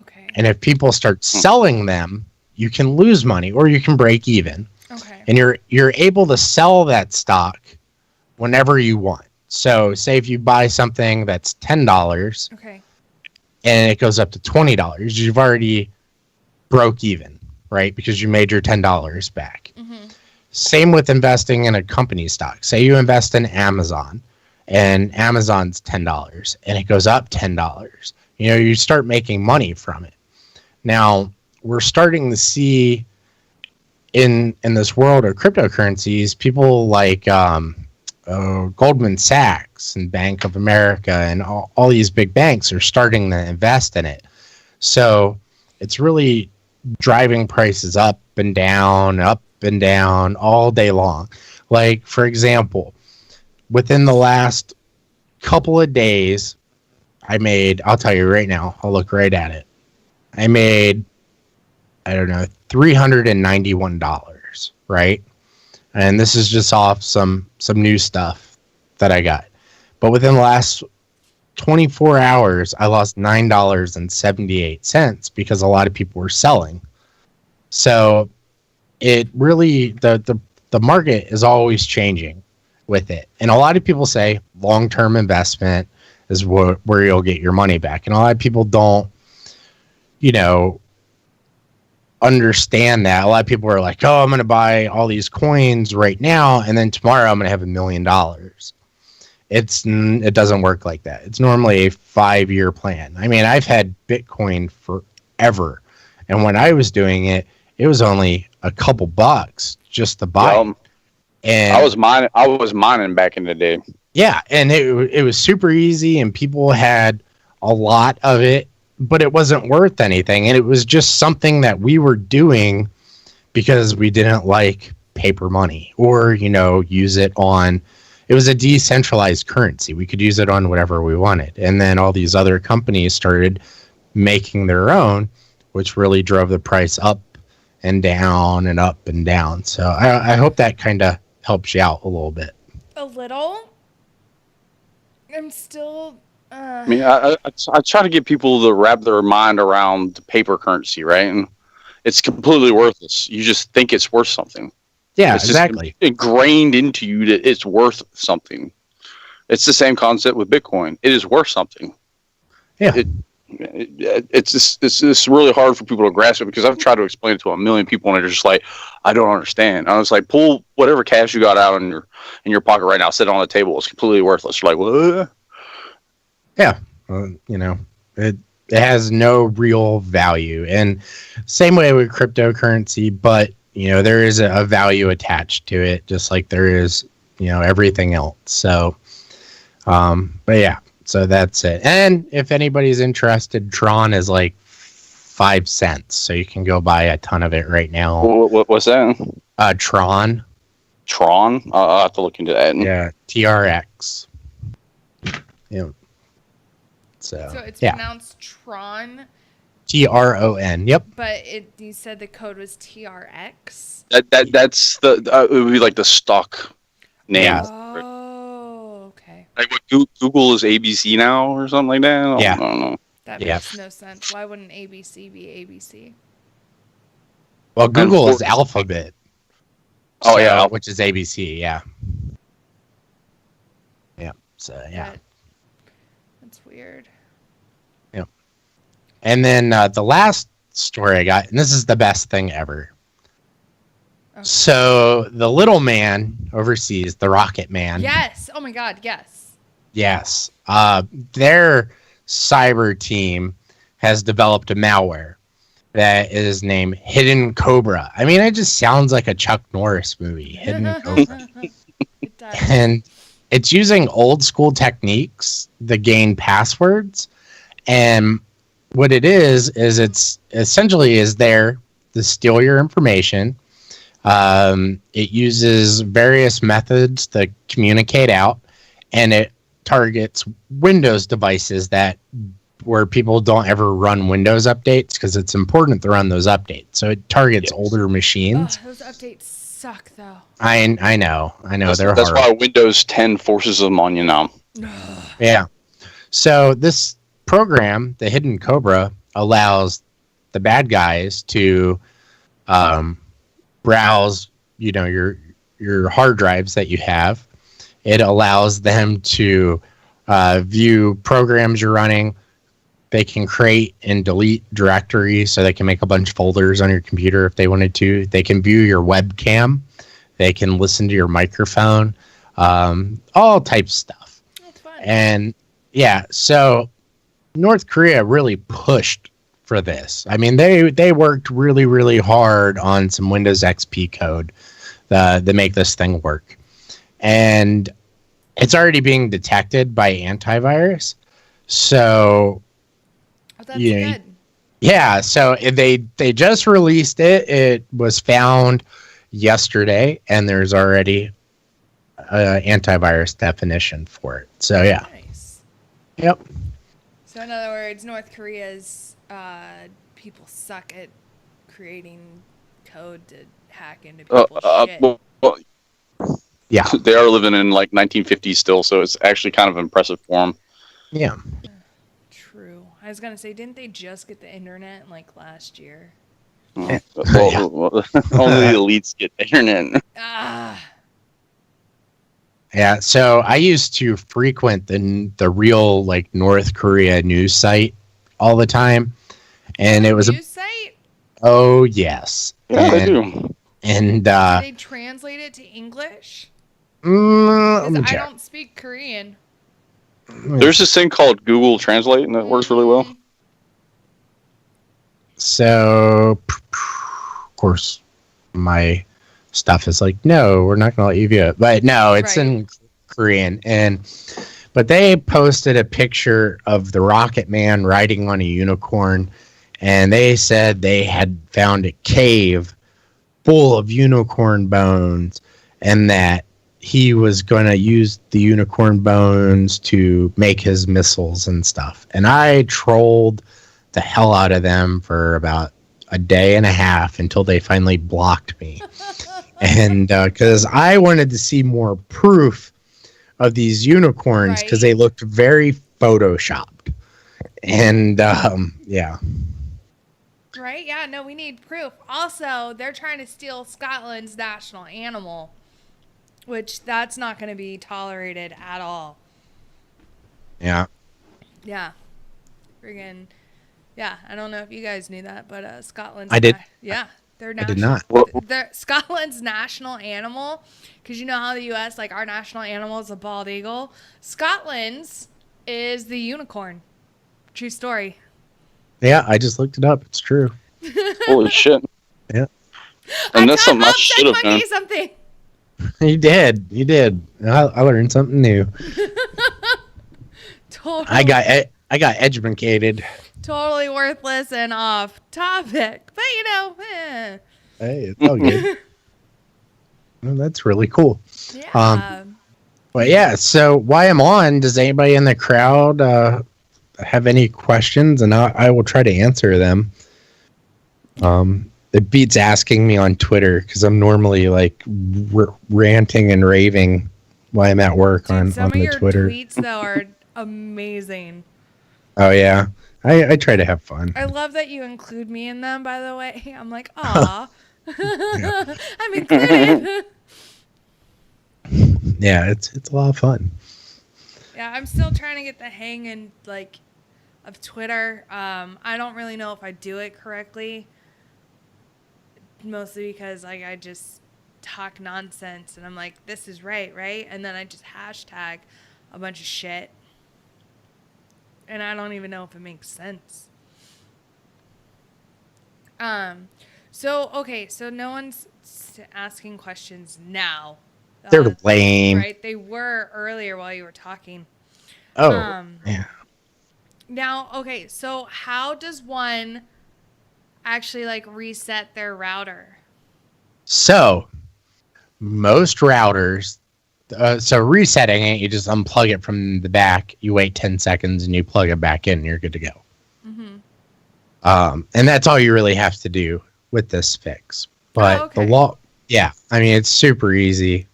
Okay. And if people start selling them, you can lose money or you can break even. Okay. And you're able to sell that stock whenever you want. So say if you buy something that's $10, Okay. and it goes up to $20, you've already broke even, right? Because you made your $10 back. Mm-hmm. Same with investing in a company stock. Say you invest in Amazon, and Amazon's $10, and it goes up $10. You start making money from it. Now, we're starting to see in this world of cryptocurrencies, people like Goldman Sachs and Bank of America and all these big banks are starting to invest in it. So it's really driving prices up and down all day long. Like, for example, within the last couple of days, I'll tell you right now, I'll look right at it. I made, I don't know, $391, right? And this is just off some new stuff that I got. But within the last 24 hours, I lost $9.78 because a lot of people were selling. So it really, the market is always changing with it. And a lot of people say long-term investment is where you'll get your money back. And a lot of people don't, understand that. A lot of people are like, oh, I'm going to buy all these coins right now, and then tomorrow I'm going to have $1 million. It doesn't work like that. It's normally a 5-year plan. I mean, I've had Bitcoin forever, and when I was doing it, it was only a couple bucks just to buy it. And I was mining back in the day. Yeah, and it was super easy, and people had a lot of it, but it wasn't worth anything. And it was just something that we were doing because we didn't like paper money or, use it on, it was a decentralized currency. We could use it on whatever we wanted. And then all these other companies started making their own, which really drove the price up and down and up and down. So I hope that kind of helps you out a little bit. A little. I'm still... I mean, I try to get people to wrap their mind around the paper currency, right? And it's completely worthless. You just think it's worth something. Yeah, it's exactly. Just ingrained into you that it's worth something. It's the same concept with Bitcoin. It is worth something. Yeah. It's just really hard for people to grasp it because I've tried to explain it to a million people and they're just like, I don't understand. I was like, pull whatever cash you got out in your pocket right now, sit it on the table. It's completely worthless. You're like, what? Yeah, it has no real value. And same way with cryptocurrency, but, there is a value attached to it, just like there is, everything else. So, but yeah, so that's it. And if anybody's interested, Tron is like 5 cents. So you can go buy a ton of it right now. What's that? Tron. Tron? I'll have to look into that. Yeah, TRX. Yeah. So it's pronounced Tron. TRON. Yep. But you said the code was TRX. That's it would be like the stock name. Yeah. Oh, okay. Like what Google is ABC now or something like that. I don't know. That makes no sense. Why wouldn't ABC be ABC? Well, Google is Alphabet. Oh yeah, which is ABC. Yeah. Yeah. So yeah. That's weird. Yeah. And then the last story I got, and this is the best thing ever. Okay. So the little man overseas, the Rocket Man. Yes. Oh my God. Yes. Yes. Their cyber team has developed a malware that is named Hidden Cobra. I mean, it just sounds like a Chuck Norris movie, Hidden Cobra. It does. And it's using old school techniques to gain passwords. And what it is it's essentially is there to steal your information. It uses various methods to communicate out, and it targets Windows devices where people don't ever run Windows updates because it's important to run those updates. So it targets older machines. Those updates suck, though. I know. That's why Windows 10 forces them on you now. Yeah. So this program, the Hidden Cobra, allows the bad guys to browse, your hard drives that you have. It allows them to view programs you're running. They can create and delete directories, so they can make a bunch of folders on your computer if they wanted to. They can view your webcam. They can listen to your microphone, all types of stuff. That's fun. And yeah, so North Korea really pushed for this. I mean, they worked really, really hard on some Windows XP code to make this thing work. And it's already being detected by antivirus. So that's good. Yeah, so they just released it. It was found yesterday, and there's already an antivirus definition for it. So yeah. Nice. Yep. So in other words, North Korea's people suck at creating code to hack into people's shit. Well, yeah, they are living in like 1950s still, so it's actually kind of impressive for them. Yeah. True. I was gonna say, didn't they just get the internet like last year? Well, only the elites get the internet. Yeah, so I used to frequent the real like North Korea news site all the time, and it was news site. Oh yes, yeah, they do. And they translate it to English. Because I don't speak Korean. There's this thing called Google Translate, and it works really well. So, of course, my stuff is like, no, we're not going to let you view it. But no, it's in Korean. But they posted a picture of the Rocket Man riding on a unicorn, and they said they had found a cave full of unicorn bones, and that he was going to use the unicorn bones to make his missiles and stuff. And I trolled the hell out of them for about a day and a half until they finally blocked me. And because I wanted to see more proof of these unicorns, because they looked very photoshopped. And yeah. Right? Yeah, no, we need proof. Also, they're trying to steal Scotland's national animal, which that's not going to be tolerated at all. Yeah. Yeah. Friggin'. Yeah, I don't know if you guys knew that, but Scotland's... I did. Yeah. I did not. Scotland's national animal, because you know how the U.S., like, our national animal is a bald eagle. Scotland's is the unicorn. True story. Yeah, I just looked it up. It's true. Holy shit. Yeah. And that's something I should have done. Something. You did. I learned something new. Totally. I got educated. Totally worthless and off topic, but Hey, it's all good. Well, that's really cool. Yeah. But yeah, so while I'm on, does anybody in the crowd have any questions? And I will try to answer them. It beats asking me on Twitter, because I'm normally like ranting and raving while I'm at work. Dude, on the Twitter. Some of your tweets though are amazing. Oh yeah, I try to have fun. I love that you include me in them. By the way, I'm like, aw, I'm included. Yeah, it's a lot of fun. Yeah, I'm still trying to get the hang of Twitter. I don't really know if I do it correctly. Mostly because I just talk nonsense and I'm like, this is right? And then I just hashtag a bunch of shit. And I don't even know if it makes sense. So no one's asking questions now. They're lame. Right? They were earlier while you were talking. Oh, yeah. Now, okay, so how does one actually reset their router? So most routers, so resetting it, you just unplug it from the back, you wait 10 seconds and you plug it back in and you're good to go. And that's all you really have to do with this fix. But Yeah, I mean, it's super easy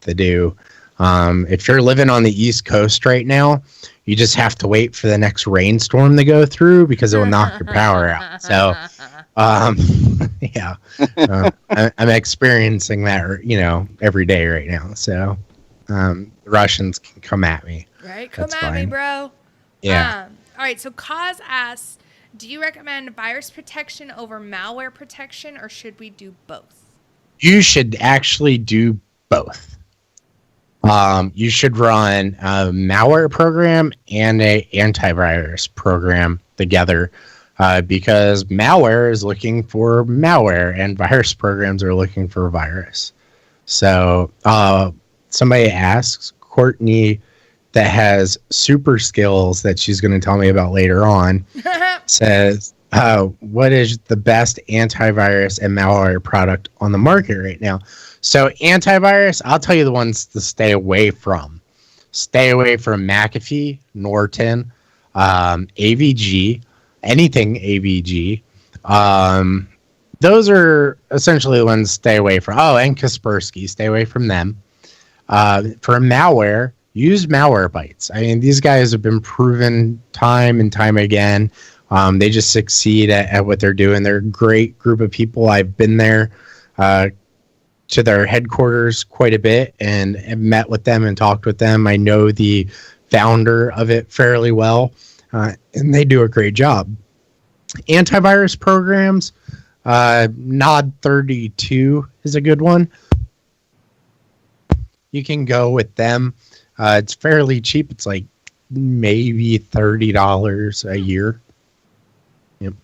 to do. If you're living on the East Coast right now, you just have to wait for the next rainstorm to go through because it will knock your power out. So, yeah, I'm experiencing that, every day right now. So, the Russians can come at me. Right? Come at me, bro. Yeah. All right. So Kaz asks, do you recommend virus protection over malware protection, or should we do both? You should actually do both. You should run a malware program and a antivirus program together because malware is looking for malware and virus programs are looking for virus. So somebody asks, Courtney, that has super skills that she's going to tell me about later on, says, what is the best antivirus and malware product on the market right now? So antivirus, I'll tell you the ones to stay away from. Stay away from McAfee, Norton, AVG, anything AVG. Those are essentially the ones to stay away from. Oh, and Kaspersky, stay away from them. For malware, use Malwarebytes. I mean, these guys have been proven time and time again. They just succeed at what they're doing. They're a great group of people. I've been there to their headquarters quite a bit and have met with them and talked with them. I know the founder of it fairly well, and they do a great job. Antivirus programs, Nod 32 is a good one. You can go with them. It's fairly cheap. It's like maybe $30 a year. Yep.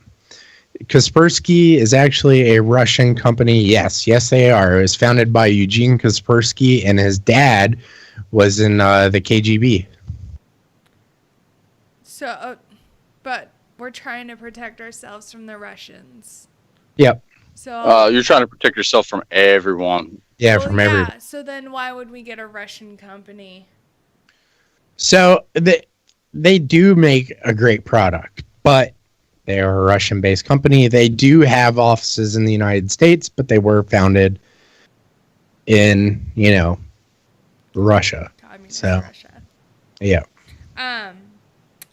Kaspersky is actually a Russian company. Yes, they are. It was founded by Eugene Kaspersky, and his dad was in the KGB. So, but we're trying to protect ourselves from the Russians. Yep. So you're trying to protect yourself from everyone. Yeah, from everyone. So then why would we get a Russian company? So they do make a great product, but they are a Russian-based company. They do have offices in the United States, but they were founded in, Russia. Russia. Yeah.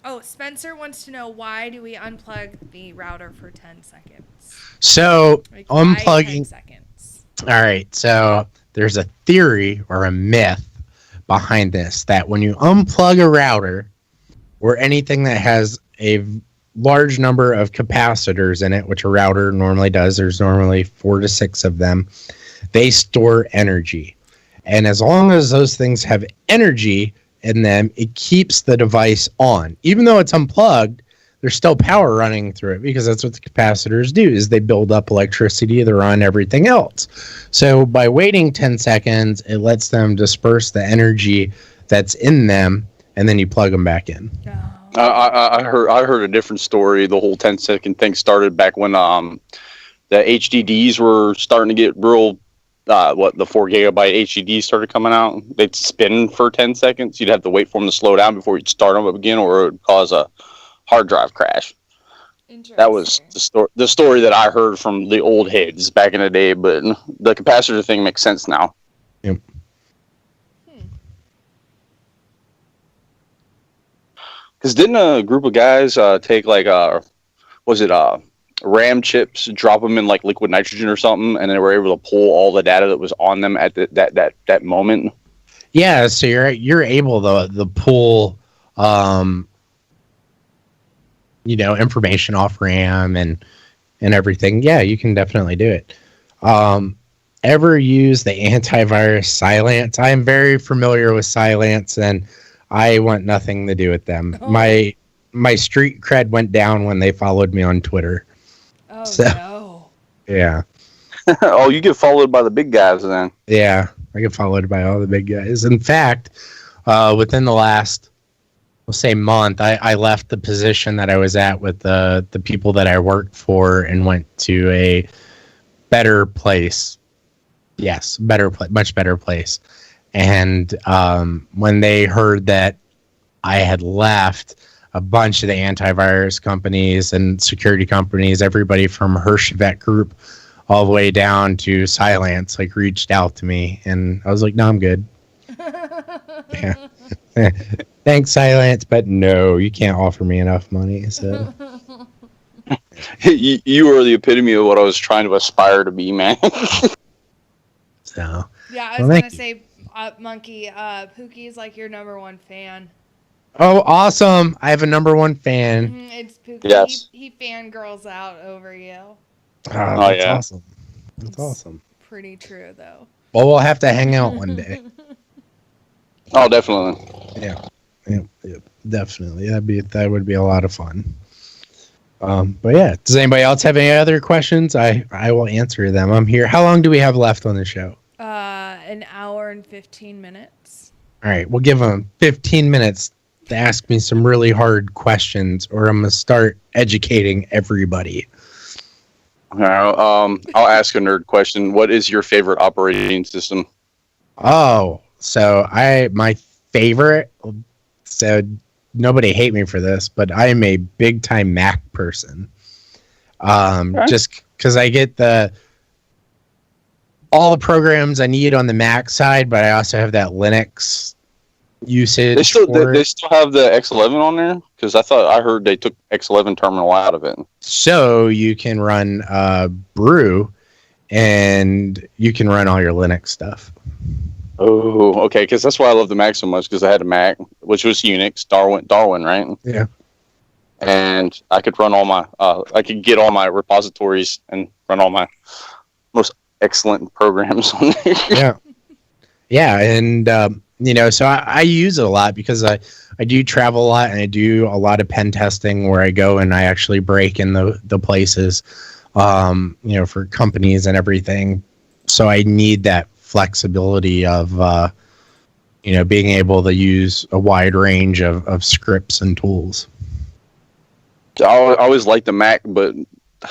Oh, Spencer wants to know, why do we unplug the router for 10 seconds? So unplugging. 10 seconds. All right. So there's a theory or a myth behind this that when you unplug a router or anything that has a large number of capacitors in it, which a router normally does, there's normally 4 to 6 of them, they store energy. And as long as those things have energy in them, it keeps the device on. Even though it's unplugged, there's still power running through it because that's what the capacitors do, is they build up electricity to run everything else. So by waiting 10 seconds, it lets them disperse the energy that's in them, and then you plug them back in. I heard a different story. The whole 10-second thing started back when the HDDs were starting to get real. The 4 gigabyte HDDs started coming out. They'd spin for 10 seconds. You'd have to wait for them to slow down before you'd start them up again, or it would cause a hard drive crash. That was the story that I heard from the old heads back in the day, but the capacitor thing makes sense now. Yep. Because didn't a group of guys take RAM chips, drop them in like liquid nitrogen or something, and they were able to pull all the data that was on them at that moment? Yeah, so you're able to pull information off RAM and everything. Yeah, you can definitely do it. Ever use the antivirus Cylance? I am very familiar with Cylance, and I want nothing to do with them. Oh. My street cred went down when they followed me on Twitter. Oh, no. Yeah. Oh, you get followed by the big guys then. Yeah, I get followed by all the big guys. In fact, within the last, we'll say, month, I left the position that I was at with the people that I worked for and went to a better place. Yes, much better place. And when they heard that I had left, a bunch of the antivirus companies and security companies, everybody from Hirschvet Group all the way down to Silence, like reached out to me, and I was like, no, I'm good. Yeah. Thanks, Silence, but no, you can't offer me enough money. So you were the epitome of what I was trying to aspire to be, man. So yeah, I was gonna say, Monkey, Pookie's like your number one fan. oh, awesome! I have a number one fan. It's Pookie. Yes. He fangirls out over you. Oh, that's awesome. That's It's awesome. Pretty true, though. Well, we'll have to hang out one day. Oh, definitely. Yeah. Yep, definitely. That would be a lot of fun. But yeah, does anybody else have any other questions? I will answer them. I'm here. How long do we have left on the show? An hour and 15 minutes. All right, we'll give them 15 minutes to ask me some really hard questions, or I'm gonna start educating everybody. All right, I'll ask a nerd question. What is your favorite operating system? Oh, so my favorite. So nobody hate me for this, but I am a big time Mac person. Okay. Just because I get all the programs I need on the Mac side, but I also have that Linux usage. They still have the X11 on there, because I heard they took X11 terminal out of it. So you can run Brew, and you can run all your Linux stuff. Oh, okay, because that's why I love the Mac so much, because I had a Mac, which was Unix, Darwin, right? Yeah. And I could run all my, I could get all my repositories and run all my most excellent programs on there. Yeah. Yeah, and, so I use it a lot because I do travel a lot, and I do a lot of pen testing where I go and I actually break in the places, for companies and everything. So I need that flexibility of being able to use a wide range of scripts and tools. I always liked the Mac, but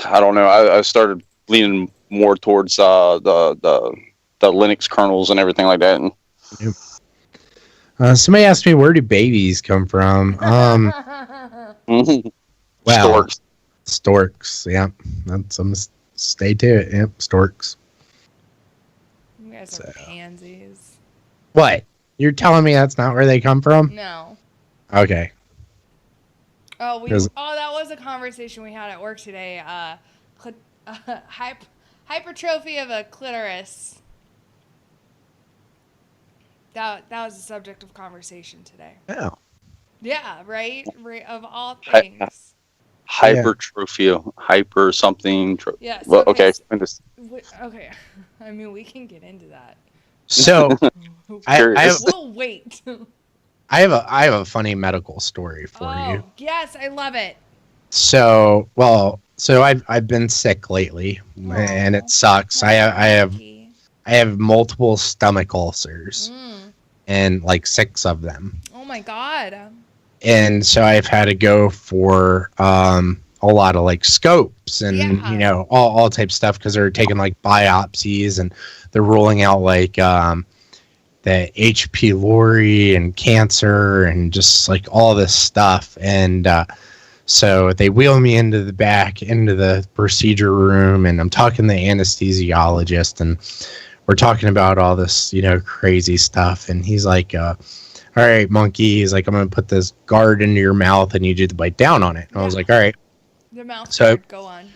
I don't know. I started leaning more towards the Linux kernels and everything like that. Somebody asked me, where do babies come from? Well, storks. Yeah, stay to it. Yep, storks. You guys are pansies. What? You're telling me that's not where they come from? No. Okay. Oh, that was a conversation we had at work today. Hypertrophy of a clitoris. That was the subject of conversation today. Oh. Yeah, right? Of all things. Hypertrophy, hyper something. Yeah. Well, okay. Okay. I mean, we can get into that. So, we'll wait. I have a funny medical story for you. Yes, I love it. So I've been sick lately, and it sucks. I have multiple stomach ulcers, and like 6 of them. Oh my God. And so I've had to go for a lot of like scopes and all type of stuff, because they're taking like biopsies, and they're ruling out like the H. pylori and cancer and just like all this stuff. And so they wheel me into the procedure room, and I'm talking to the anesthesiologist, and we're talking about all this, crazy stuff. And he's like, all right, Monkey. He's like, I'm going to put this guard into your mouth, and you need to bite down on it. And I was like, all right. The mouth guard, go on.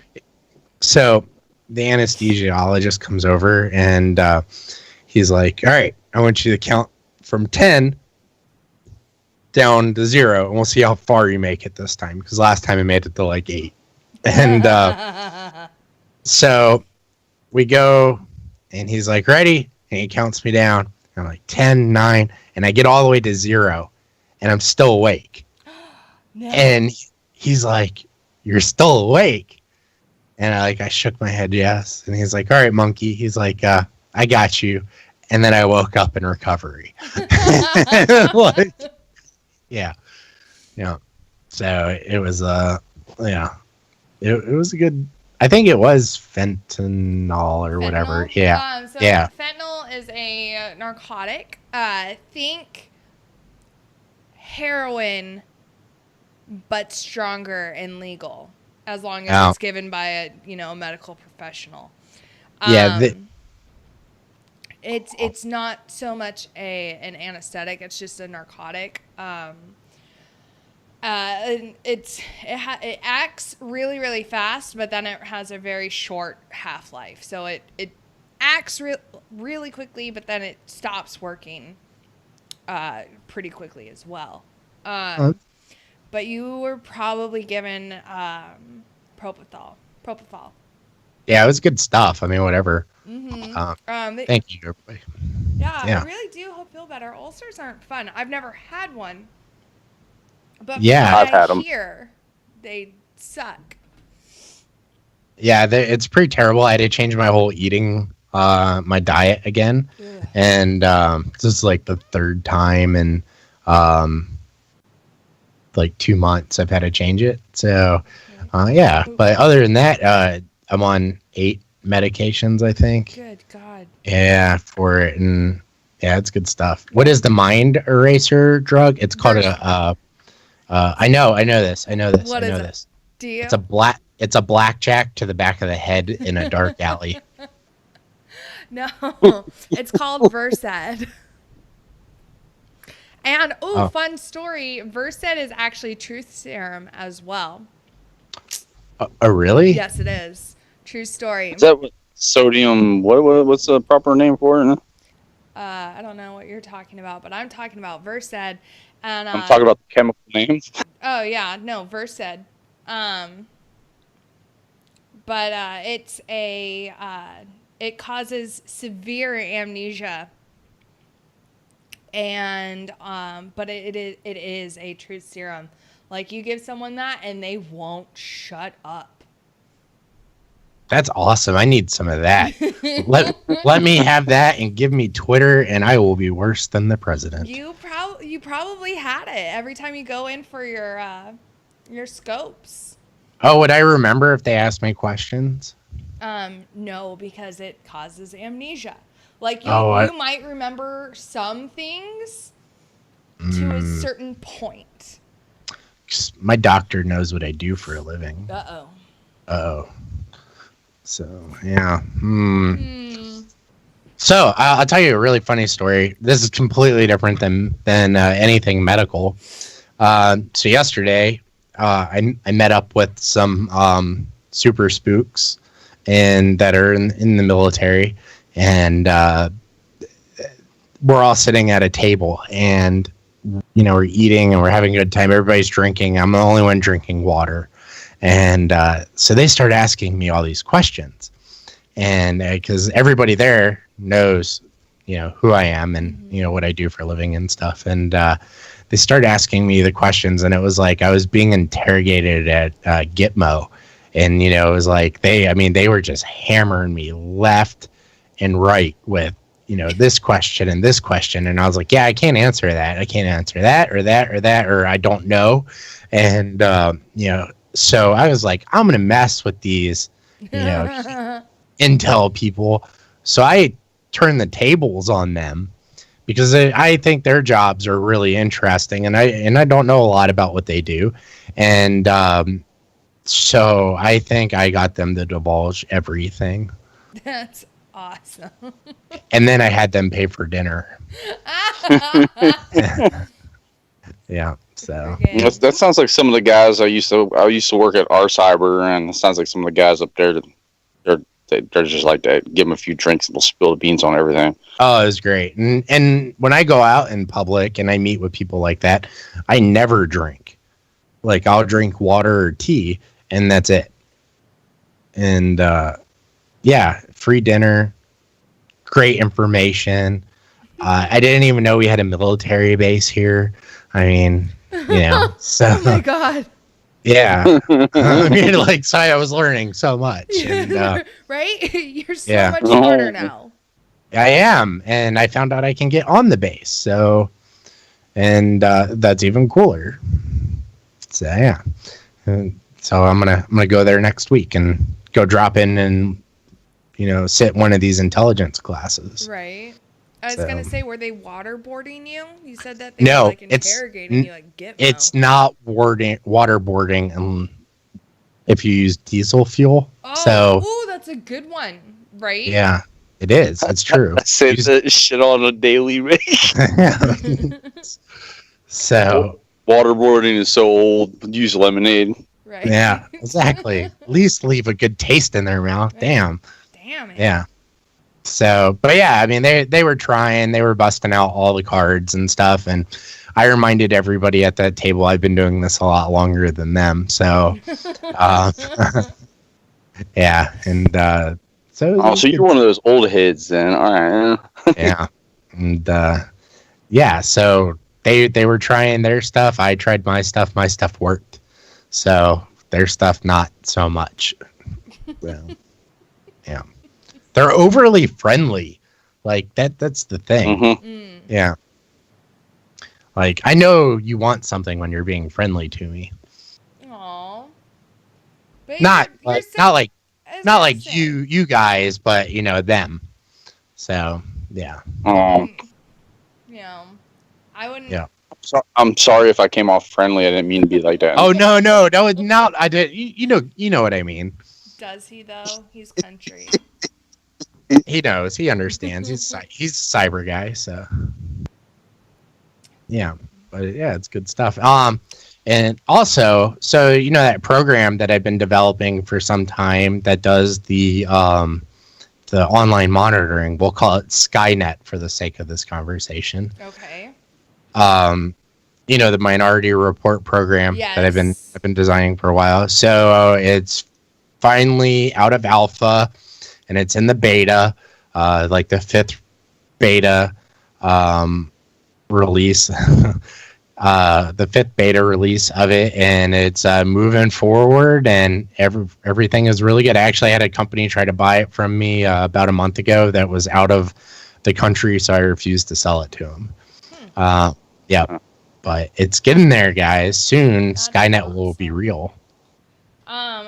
So the anesthesiologist comes over, and he's like, all right, I want you to count from 10 down to 0, and we'll see how far you make it this time, because last time I made it to like 8. And so we go, and he's like, ready? And he counts me down. And I'm like, 10, 9, and I get all the way to 0, and I'm still awake. No. And he's like, you're still awake? And I shook my head yes. And he's like, all right, Monkey. He's like, I got you. And then I woke up in recovery. Like, yeah. So it was it was a good, I think it was fentanyl or whatever. Yeah. Fentanyl is a narcotic. Think heroin, but stronger and legal, as long as it's given by a medical professional. It's not so much an anesthetic; it's just a narcotic. It acts really, really fast, but then it has a very short half-life. So it acts really quickly, but then it stops working pretty quickly as well. But you were probably given propofol. Yeah, it was good stuff. I mean, whatever. Thank you, everybody. Yeah, I really do hope feel better. Ulcers aren't fun. I've never had one. But I've had them. They suck. Yeah, it's pretty terrible. I had to change my whole eating, my diet again. Ugh. And this is like the third time in like 2 months I've had to change it. So, But other than that, I'm on 8 medications, I think. Good God. Yeah, for it. And yeah, it's good stuff. What is the mind eraser drug? It's called I know this. What is it? Do you? It's a blackjack to the back of the head in a dark alley. No, it's called Versed. And fun story, Versed is actually truth serum as well. Oh, really? Yes, it is. True story. Is that what sodium? What's the proper name for it? I don't know what you're talking about, but I'm talking about Versed. And I'm talking about the chemical names. Oh yeah, no, Versed. But it's it causes severe amnesia. And but it is a truth serum. Like you give someone that and they won't shut up. That's awesome. I need some of that. let me have that and give me Twitter, and I will be worse than the president. You probably had it every time you go in for your scopes. Oh, would I remember if they asked me questions? No, because it causes amnesia. Like you might remember some things to a certain point. My doctor knows what I do for a living. Uh-oh. So, yeah. So, I'll tell you a really funny story. This is completely different than anything medical. So, yesterday, I met up with some super spooks that are in the military. And we're all sitting at a table. And, we're eating and we're having a good time. Everybody's drinking. I'm the only one drinking water. And so they start asking me all these questions, and because everybody there knows, who I am and what I do for a living and stuff. And they started asking me the questions, and it was like I was being interrogated at Gitmo, and it was like they were just hammering me left and right with this question and this question, and I was like, yeah, I can't answer that. I can't answer that or that or that, or I don't know, and So I was like, I'm going to mess with these, intel people. So I turned the tables on them because I think their jobs are really interesting. And I don't know a lot about what they do. And so I think I got them to divulge everything. That's awesome. And then I had them pay for dinner. Yeah. So that sounds like some of the guys I used to work at our cyber, and it sounds like some of the guys up there they're just like that. Give them a few drinks and they'll spill the beans on everything. Oh, it was great. And when I go out in public and I meet with people like that, I never drink. Like I'll drink water or tea, and that's it. And free dinner, great information. I didn't even know we had a military base here. I mean, so. Oh my God. Yeah. I mean, so I was learning so much. And, right? You're so much smarter now. I am. And I found out I can get on the base. So, and that's even cooler. So, yeah. And so I'm gonna go there next week and go drop in and, sit one of these intelligence classes. Right. I was going to say, were they waterboarding you? You said that they were interrogating you like Gitmo. It's not waterboarding if you use diesel fuel. Oh, that's a good one. Right? Yeah, it is. That's true. I say that shit on a daily basis. So waterboarding is so old. Use lemonade. Right. Yeah, exactly. At least leave a good taste in their mouth. Damn. Damn it. Yeah. So, but yeah, I mean, they were trying, they were busting out all the cards and stuff, and I reminded everybody at that table I've been doing this a lot longer than them. So, yeah, and so. So you're one of those old heads, then. All right. Yeah, and yeah, so they were trying their stuff. I tried my stuff. My stuff worked. So their stuff not so much. Well, yeah. They're overly friendly. Like that's the thing. Mm-hmm. Yeah. Like I know you want something when you're being friendly to me. Aww. Not like you guys, but you know them. So yeah. Yeah. I wouldn't. Yeah. So, I'm sorry if I came off friendly. I didn't mean to be like that. Oh no, that was not. I did. You know what I mean. Does he though? He's country. He knows. He understands. He's a cyber guy. So yeah, but yeah, it's good stuff. And also, so you know that program that I've been developing for some time that does the online monitoring. We'll call it Skynet for the sake of this conversation. Okay. You know, the Minority Report program that I've been designing for a while. So it's finally out of alpha and it's in the beta, like the 5th beta release, the 5th beta release of it, and it's moving forward, and everything is really good. I actually had a company try to buy it from me about a month ago that was out of the country, so I refused to sell it to them. Yeah, but it's getting there, guys. Soon, Skynet will be real.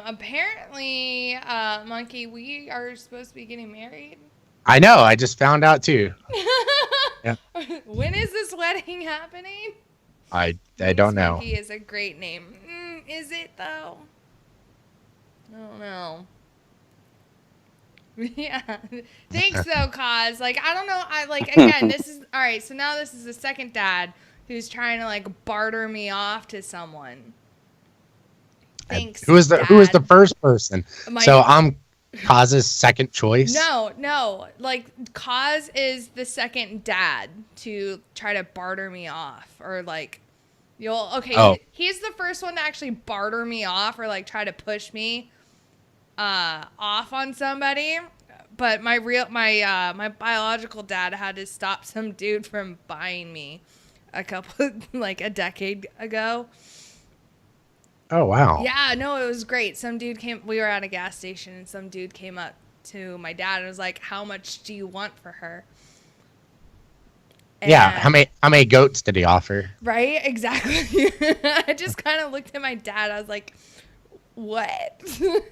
Apparently, Monkey, we are supposed to be getting married. I know. I just found out too. Yeah. When is this wedding happening? I don't know. Monkey is a great name. Is it though? I don't know. Yeah. Thanks though, Cause. Like, I don't know. Again, this is all right. So now this is the second dad who's trying to like barter me off to someone. Thanks. Who was the first person? So I'm Caz's second choice. No. Like, Cause is the second dad to try to barter me off, or like, he's the first one to actually barter me off, or like try to push me off on somebody. But my biological dad had to stop some dude from buying me a decade ago. Oh, wow. Yeah, no, it was great. We were at a gas station, and some dude came up to my dad and was like, how much do you want for her? And, yeah, how many goats did he offer? Right, exactly. I just kind of looked at my dad. I was like, what? This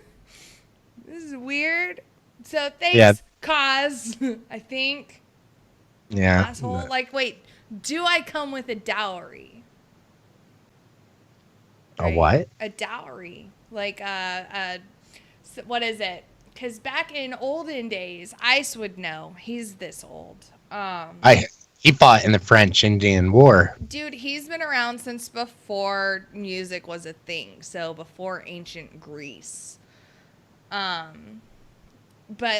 is weird. So thanks, Cause, I think. Yeah. Asshole. Like, wait, do I come with a dowry? Right? A what? A dowry. Like, what is it? Because back in olden days, Ice would know. He's this old. He fought in the French-Indian War. Dude, he's been around since before music was a thing. So before ancient Greece. But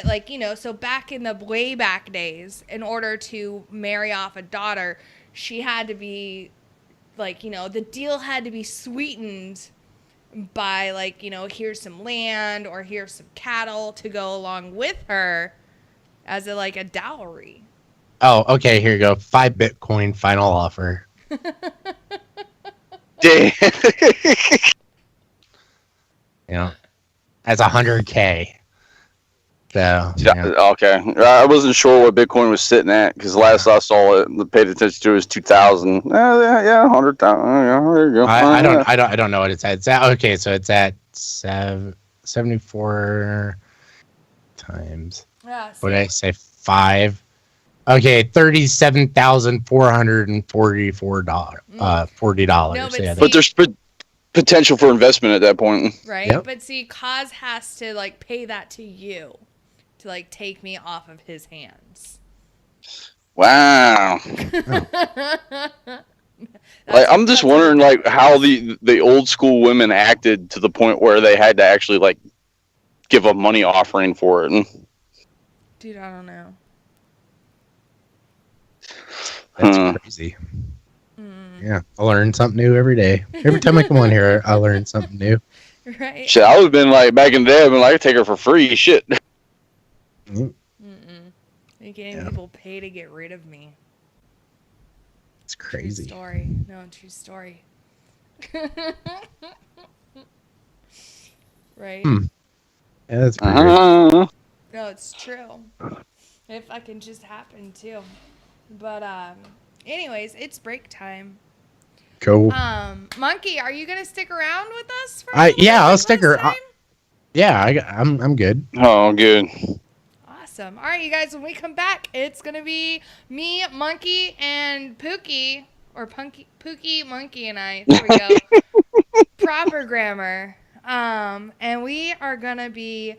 like, so back in the way back days, in order to marry off a daughter, she had to be like, the deal had to be sweetened by like, here's some land or here's some cattle to go along with her as a dowry. Oh, okay, here you go. 5 Bitcoin final offer. Damn. That's $100K. So, yeah. Okay, I wasn't sure what Bitcoin was sitting at because last I saw it, paid attention to it was 2,000. Yeah, 100,000. Yeah, there you go. I don't know what it's at. It's at okay, so it's at 74 times. Yeah. What did I say? 5. Okay, $37,444. $40. No, but there's potential for investment at that point. Right, yep. But see, Cause has to pay that to you to like take me off of his hands. Wow. Like, I'm just wondering, like, how the old school women acted to the point where they had to actually, like, give a money offering for it. Dude, I don't know. That's crazy. Yeah, I learn something new every day. Every time I come on here, I learn something new. Right. Shit, I would have been like, back in the day, I'd been like, I'd take her for free. Shit. Making people pay to get rid of me. It's crazy. True story. No, true story. Right? Yeah, that's pretty good. No, it's true. It fucking just happened too. But anyways, it's break time. Cool. Monkey, are you gonna stick around with us for? I'll stick around. Yeah, I'm good. Oh, good. Awesome. All right, you guys. When we come back, it's gonna be me, Monkey, and Pookie, or Pookie, Monkey, and I. There we go. Proper grammar. And we are gonna be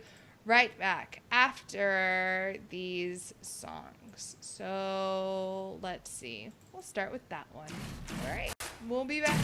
right back after these songs. So let's see. We'll start with that one. All right. We'll be back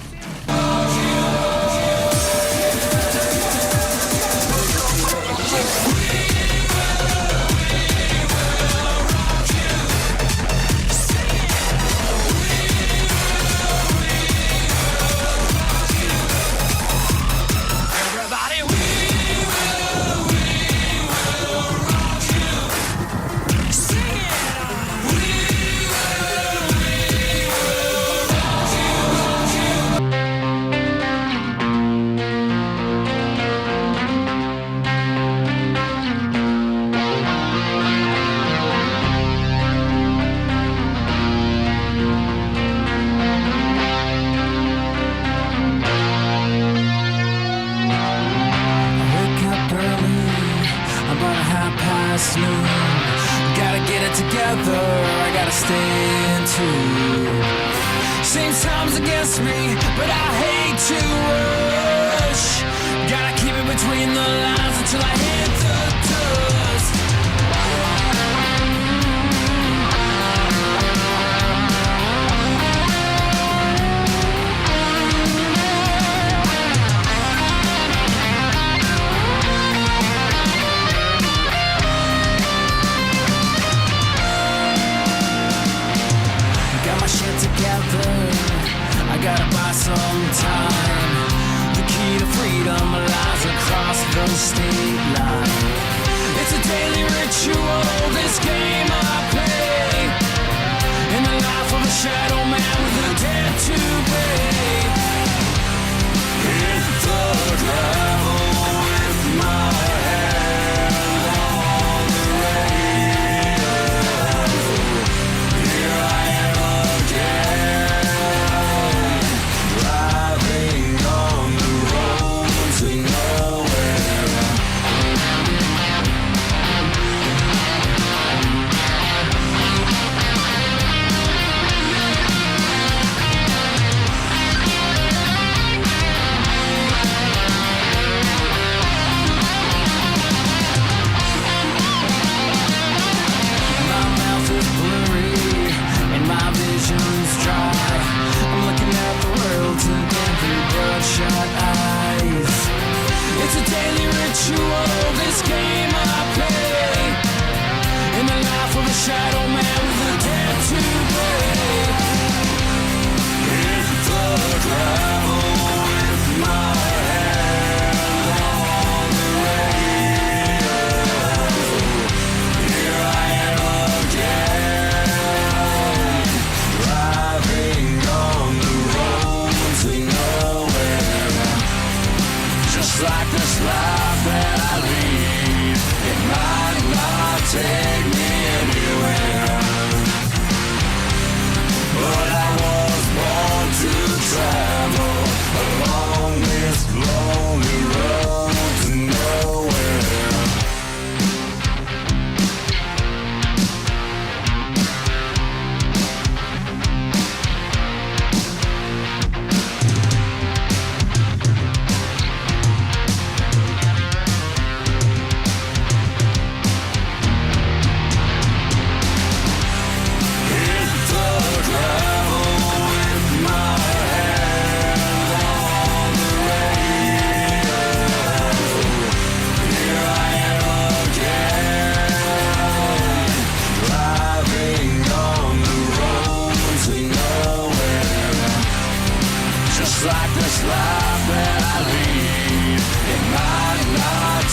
Same times against me, but I hate to rush. Gotta keep it between the lines until I hit the dust. Got my shit together, I gotta buy some time. The key to freedom lies across the state line. It's a daily ritual, this game I play. In the life of a shadow man with a debt to pay. Hit the gravel with my hand on the radio. Here I am again, driving on the road to nowhere.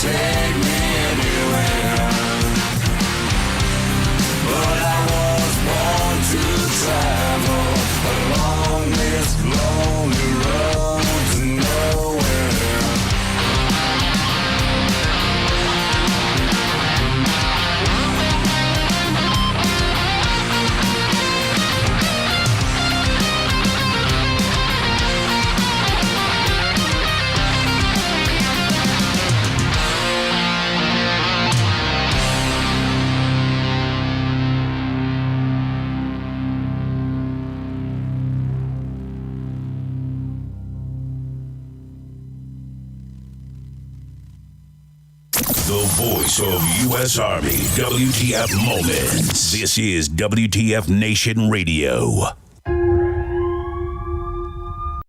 take me anywhere. But I was born to travel along this lonely road to nowhere. The voice of U.S. Army, WTF Moments. This is WTF Nation Radio.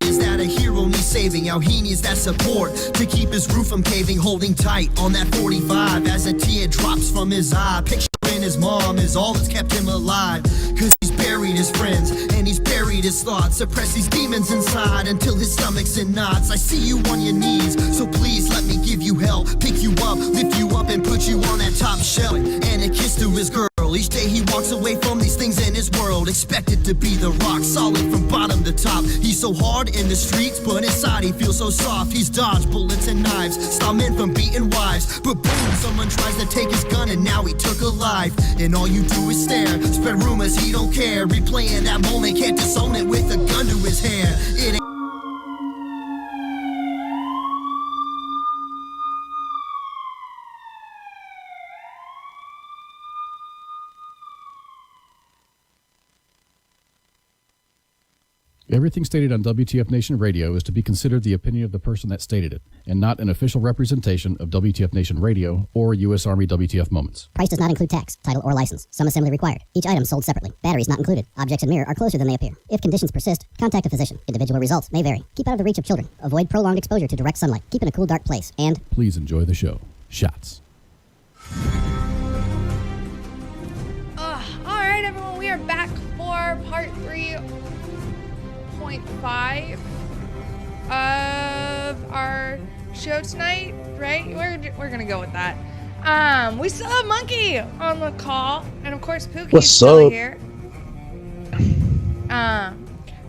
Is that a hero needs saving? How he needs that support to keep his roof from caving, holding tight on that 45 as a tear drops from his eye. Picturing his mom is all that's kept him alive. Cause he's buried his friends and he's buried his thoughts. Suppress these demons inside until his stomach's in knots. I see you on your knees, so please let me give you help. Pick you up, lift you up, and put you on that top shelf. And a kiss to his girl. Each day he walks away from these things in his world, expected to be the rock, solid from bottom to top. He's so hard in the streets, but inside he feels so soft. He's dodged bullets and knives, stopped men from beating wives. But boom, someone tries to take his gun and now he took a life. And all you do is stare, spread rumors, he don't care. Replaying that moment, can't disown it with a gun to his hair. It ain't Everything stated on WTF Nation Radio is to be considered the opinion of the person that stated it, and not an official representation of WTF Nation Radio or U.S. Army WTF Moments. Price does not include tax, title, or license. Some assembly required. Each item sold separately. Batteries not included. Objects in mirror are closer than they appear. If conditions persist, contact a physician. Individual results may vary. Keep out of the reach of children. Avoid prolonged exposure to direct sunlight. Keep in a cool, dark place. And please enjoy the show. Shots. All right, everyone, we are back for part 3.5 of our show tonight, right? We're gonna go with that. We still have Monkey on the call, and of course Pookie's still here.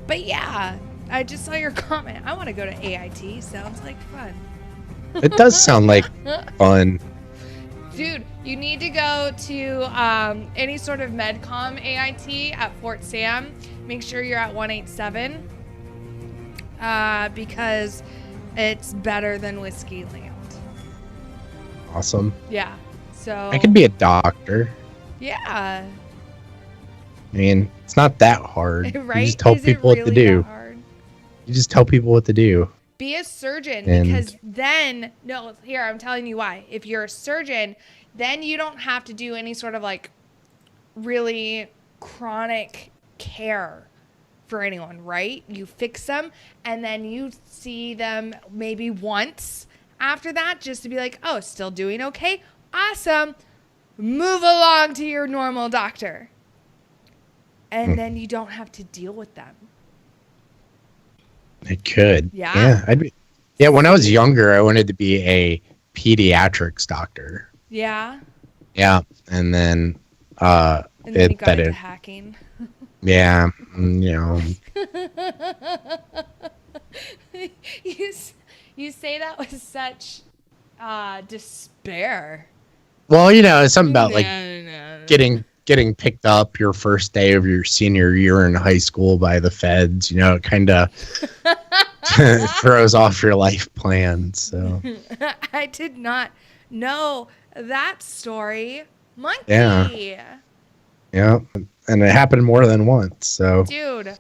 But yeah, I just saw your comment. I want to go to AIT. Sounds like fun. It does sound like fun. Dude, you need to go to any sort of MedCom AIT at Fort Sam. Make sure you're at 187 because it's better than Whiskey Land. Awesome. Yeah. So I could be a doctor. Yeah. I mean, it's not that hard. Right? You just tell people what to do. You just tell people what to do. Be a surgeon, And- because then, no, here, I'm telling you why. If you're a surgeon, then you don't have to do any sort of like really chronic care for anyone, right? You fix them and then you see them maybe once after that just to be like, oh, still doing okay? Awesome. Move along to your normal doctor. And then you don't have to deal with them. It could. Yeah. Yeah, when I was younger, I wanted to be a pediatrics doctor. Yeah. Yeah, and then And then you got into hacking. Yeah, you know. You say that with such despair. Well, you know, it's something about like No. getting picked up your first day of your senior year in high school by the feds. You know, it kind of throws off your life plans. So I did not know that story. Monkey. Yeah, and it happened more than once. So Dude.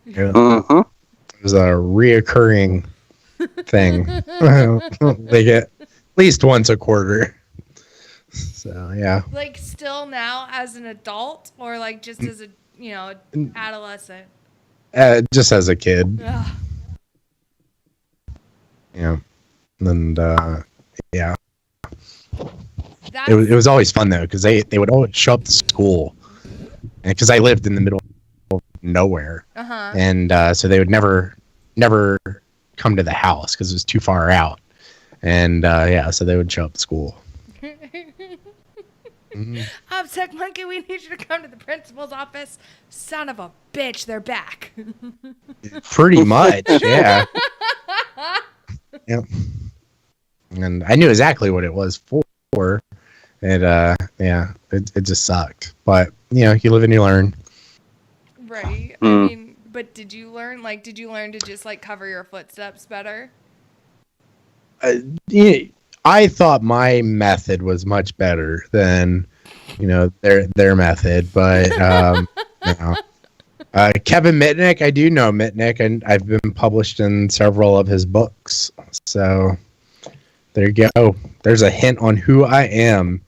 yeah. It was a reoccurring thing. They get at least once a quarter. So yeah. Like still now as an adult or like just as a, adolescent? Just as a kid. Ugh. Yeah. And yeah. It was always fun though, because they would always show up to school, and because I lived in the middle of nowhere, and so they would never come to the house because it was too far out, And so they would show up at school. OPSEC monkey, we need you to come to the principal's office. Son of a bitch, they're back. Pretty much, yeah. Yep. And I knew exactly what it was for. And it just sucked. But you live and you learn. Right. I mean, but did you learn to just like cover your footsteps better? I thought my method was much better than, their method, but Kevin Mitnick, I do know Mitnick, and I've been published in several of his books. So there you go. There's a hint on who I am.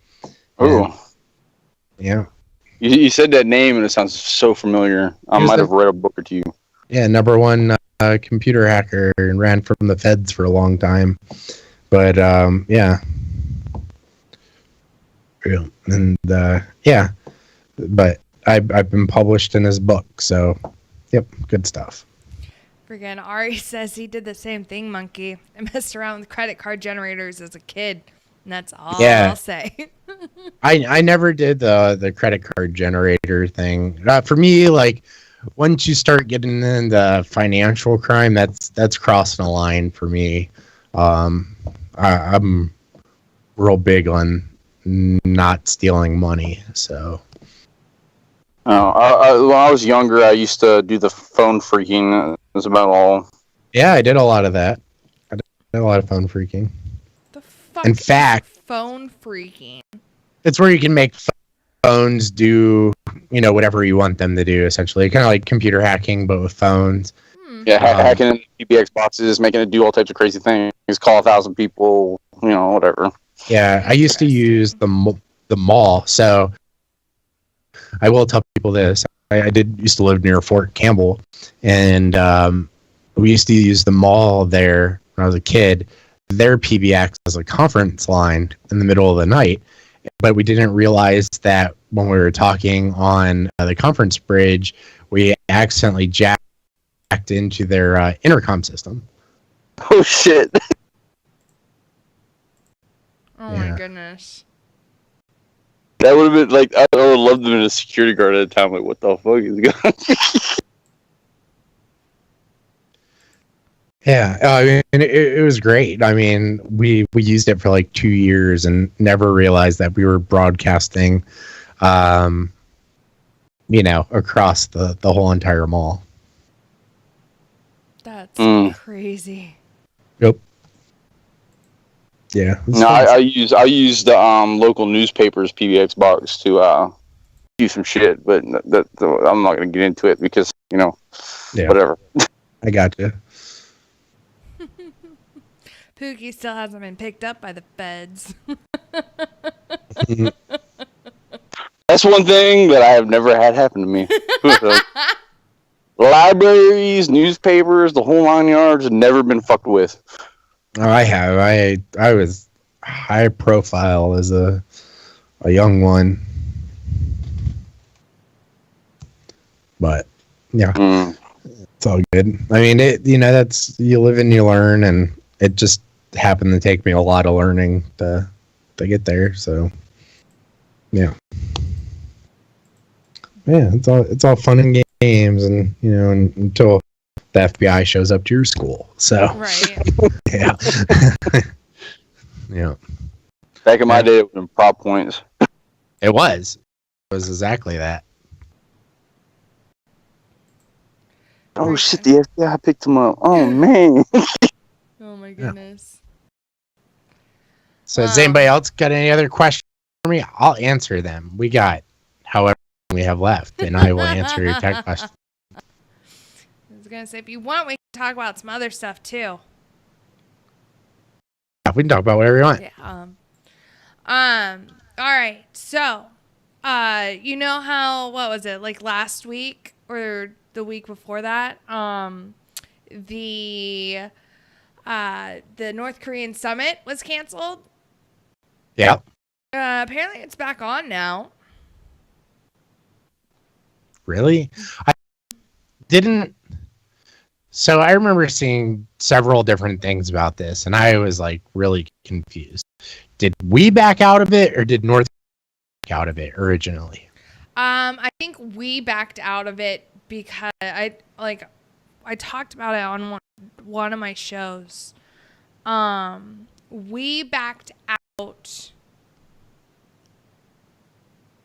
Oh, yeah. You said that name and it sounds so familiar. I might have read a book or two. Yeah, number one computer hacker and ran from the feds for a long time. But yeah. And but I've been published in his book, so yep, good stuff. Friggin' Ari says he did the same thing, monkey. I messed around with credit card generators as a kid, and that's all I'll say. I never did the credit card generator thing. For me, like once you start getting into financial crime, that's crossing a line for me. I'm real big on not stealing money, so. When I was younger, I used to do the phone freaking. That's about all. Yeah, I did a lot of that. I did a lot of phone freaking. The fuck? In fact, phone freaking. It's where you can make phones do, whatever you want them to do, essentially. Kind of like computer hacking, but with phones. Yeah, hacking PBX boxes, making it do all types of crazy things. Call 1,000 people, whatever. Yeah, I used to use the mall, so I will tell people this. I used to live near Fort Campbell, and we used to use the mall there when I was a kid. Their PBX as a conference line in the middle of the night, but we didn't realize that when we were talking on the conference bridge, we accidentally jacked into their intercom system. Oh, shit. Oh, my goodness. That would have been like, I would have loved them in a security guard at the time. Like, what the fuck is going on? Yeah, I mean, it was great. I mean, we used it for like 2 years and never realized that we were broadcasting, across the whole entire mall. That's crazy. Yep. Yeah. No, I use the local newspapers PBX box to do some shit, but I'm not gonna get into it because whatever. I got you. Pookie still hasn't been picked up by the feds. That's one thing that I have never had happen to me. Libraries, newspapers, the whole 9 yards have never been fucked with. Oh, I have. I was high profile as a young one. But yeah, it's all good. I mean, that's, you live and you learn, and it just happened to take me a lot of learning to get there. So yeah, it's all fun and games, and until the FBI shows up to your school. So right. Yeah. Yeah. Back in my day, it was prop points. It was exactly that. Oh shit! The FBI picked him up. Oh man. Oh my goodness. So has anybody else got any other questions for me? I'll answer them. We got however we have left, and I will answer your tech questions. I was gonna say, if you want, we can talk about some other stuff too. Yeah, we can talk about whatever you want. Yeah. All right. So, you know how, what was it, like last week or the week before that? The North Korean summit was canceled. Yeah. Apparently, it's back on now. Really? I didn't. So I remember seeing several different things about this, and I was like really confused. Did we back out of it, or did North back out of it originally? I think we backed out of it because I talked about it on one of my shows. We backed out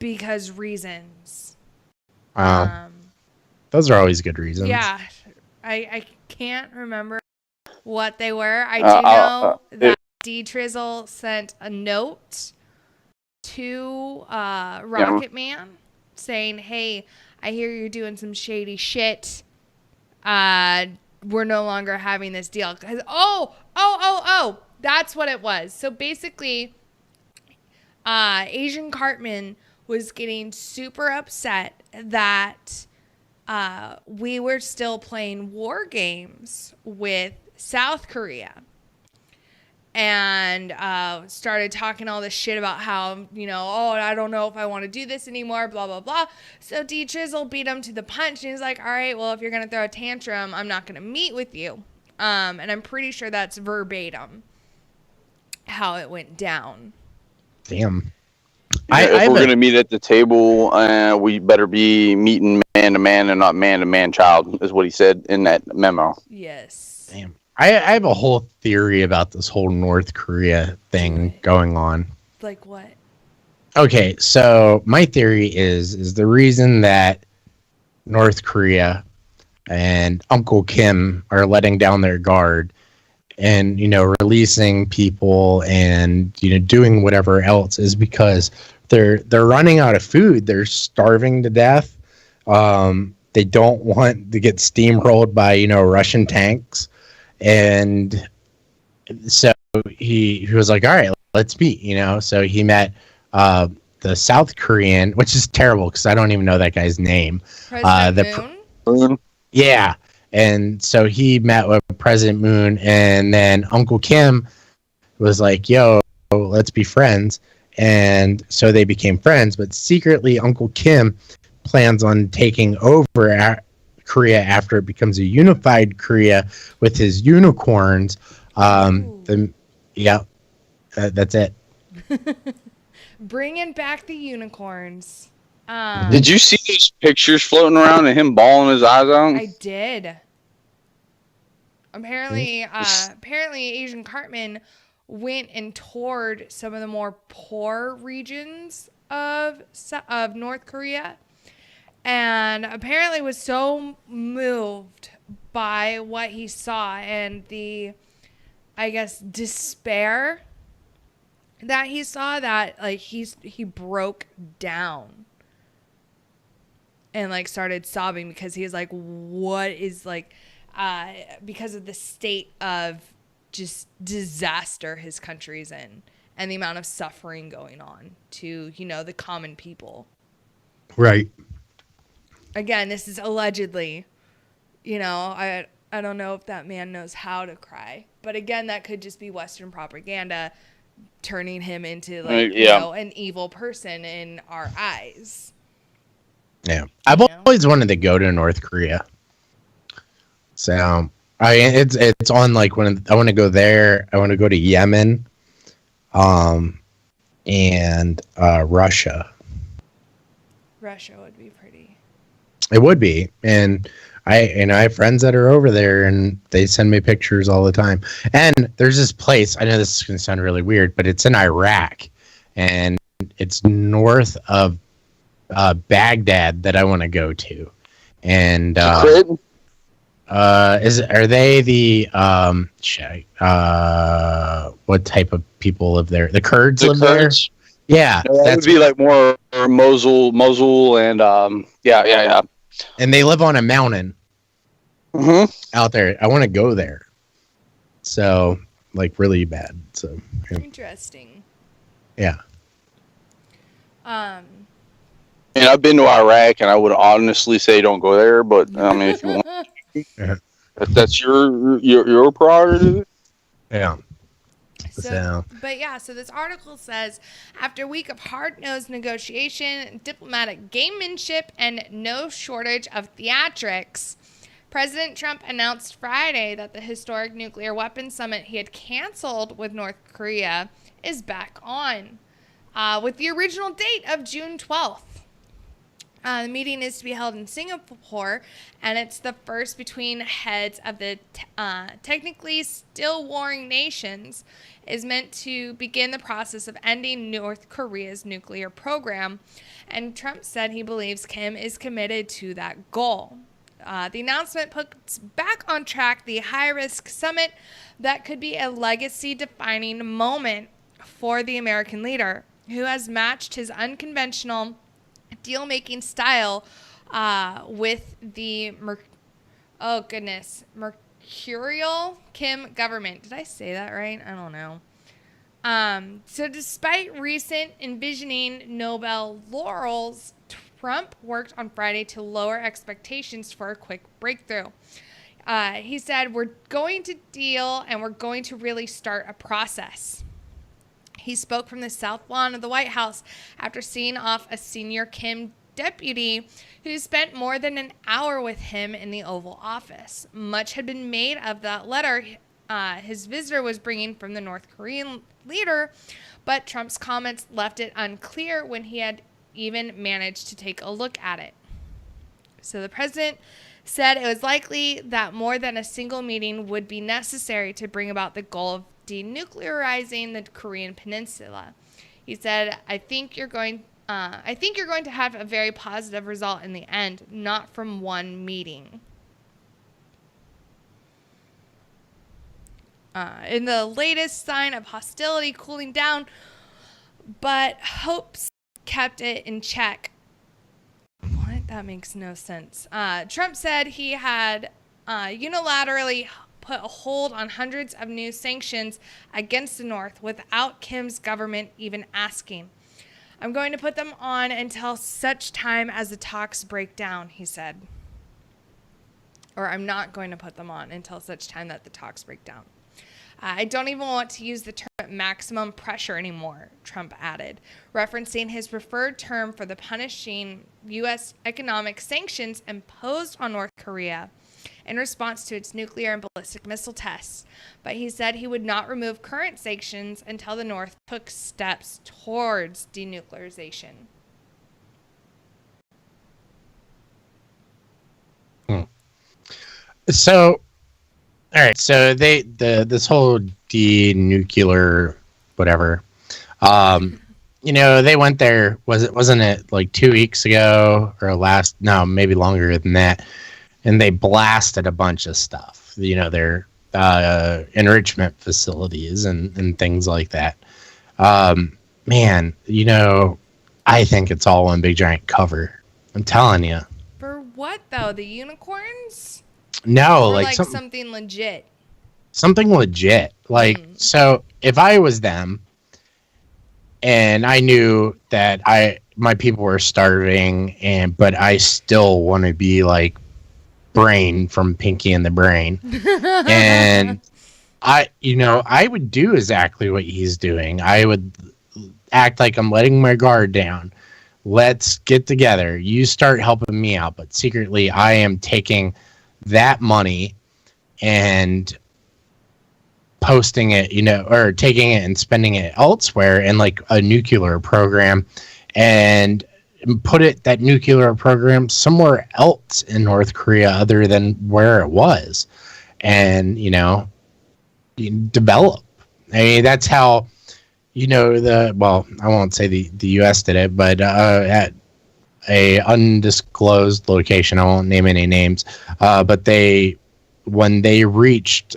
because reasons. Those are always good reasons. Yeah, I can't remember what they were. I do know that D Trizzle sent a note to Rocket Man saying, "Hey, I hear you're doing some shady shit. We're no longer having this deal." That's what it was. So basically, Asian Cartman was getting super upset that we were still playing war games with South Korea. And started talking all this shit about how, I don't know if I want to do this anymore, blah, blah, blah. So D Trizzle beat him to the punch, and he's like, all right, well, if you're going to throw a tantrum, I'm not going to meet with you. And I'm pretty sure that's verbatim how it went down. Damn. If we're going to meet at the table, we better be meeting man to man and not man to man child, is what he said in that memo. Yes. Damn. I have a whole theory about this whole North Korea thing going on. Like what? Okay, so my theory is the reason that North Korea and Uncle Kim are letting down their guard and, releasing people and, doing whatever else is because they're running out of food. They're starving to death. They don't want to get steamrolled by, Russian tanks. And so he was like, all right, let's meet, So he met the South Korean, which is terrible because I don't even know that guy's name. President Moon? Yeah. And so he met with President Moon, and then Uncle Kim was like, yo, let's be friends. And so they became friends. But secretly, Uncle Kim plans on taking over Korea after it becomes a unified Korea with his unicorns. That's it. Bringing back the unicorns. Did you see those pictures floating around of him bawling his eyes out? I did. Apparently, Asian Cartman went and toured some of the more poor regions of North Korea. And apparently was so moved by what he saw and the, I guess, despair that he saw that he broke down and started sobbing because he was like, what is because of the state of just disaster his country's in and the amount of suffering going on to, the common people. Right. Again, this is allegedly, I don't know if that man knows how to cry. But again, that could just be Western propaganda turning him into an evil person in our eyes. Yeah. I've always wanted to go to North Korea. So it's on when I want to go there. I want to go to Yemen, and Russia. Russia would be pretty. It would be, and I have friends that are over there, and they send me pictures all the time. And there's this place. I know this is going to sound really weird, but it's in Iraq, and it's north of Baghdad that I want to go to. And are they the what type of people live there? The Kurds live there. Yeah, that would be more Mosul, and yeah. And they live on a mountain out there. I want to go there. So, really bad. So interesting. Yeah. And I've been to Iraq, and I would honestly say don't go there. But I mean, if you want, if that's your prerogative. Yeah. So this article says, after a week of hard-nosed negotiation, diplomatic gamemanship, and no shortage of theatrics, President Trump announced Friday that the historic nuclear weapons summit he had canceled with North Korea is back on, with the original date of June 12th. The meeting is to be held in Singapore, and it's the first between heads of the technically still warring nations, is meant to begin the process of ending North Korea's nuclear program, and Trump said he believes Kim is committed to that goal. The announcement puts back on track the high-risk summit that could be a legacy-defining moment for the American leader, who has matched his unconventional deal-making style with the mercurial Kim government. Did I say that right? I don't know. So despite recent envisioning Nobel laurels, Trump worked on Friday to lower expectations for a quick breakthrough. He said, "We're going to deal, and we're going to really start a process." He spoke from the South Lawn of the White House after seeing off a senior Kim deputy who spent more than an hour with him in the Oval Office. Much had been made of that letter his visitor was bringing from the North Korean leader, but Trump's comments left it unclear when he had even managed to take a look at it. So the president said it was likely that more than a single meeting would be necessary to bring about the goal of denuclearizing the Korean Peninsula. He said, I think you're going to have a very positive result in the end, not from one meeting. In the latest sign of hostility cooling down, but hopes kept it in check. What? That makes no sense. Trump said he had unilaterally put a hold on hundreds of new sanctions against the North without Kim's government even asking. I'm going to put them on until such time as the talks break down, he said. Or I'm not going to put them on until such time that the talks break down. I don't even want to use the term maximum pressure anymore, Trump added, referencing his preferred term for the punishing U.S. economic sanctions imposed on North Korea in response to its nuclear and ballistic missile tests. But he said he would not remove current sanctions until the North took steps towards denuclearization. So, all right. So this whole denuclear whatever, they went there. Wasn't it like 2 weeks ago or maybe longer than that? And they blasted a bunch of stuff. Their enrichment facilities and things like that. Man, I think it's all one big giant cover. I'm telling you. For what though? The unicorns? No, or like something legit. Something legit. So if I was them and I knew that my people were starving but I still want to be like Brain from Pinky and the Brain. And I would do exactly what he's doing. I would act like I'm letting my guard down. Let's get together. You start helping me out. But secretly, I am taking that money and posting it, or taking it and spending it elsewhere in like a nuclear program and put that nuclear program somewhere else in North Korea other than where it was. And, develop. I mean, that's how, I won't say the U.S. did it, but at a undisclosed location, I won't name any names, but when they reached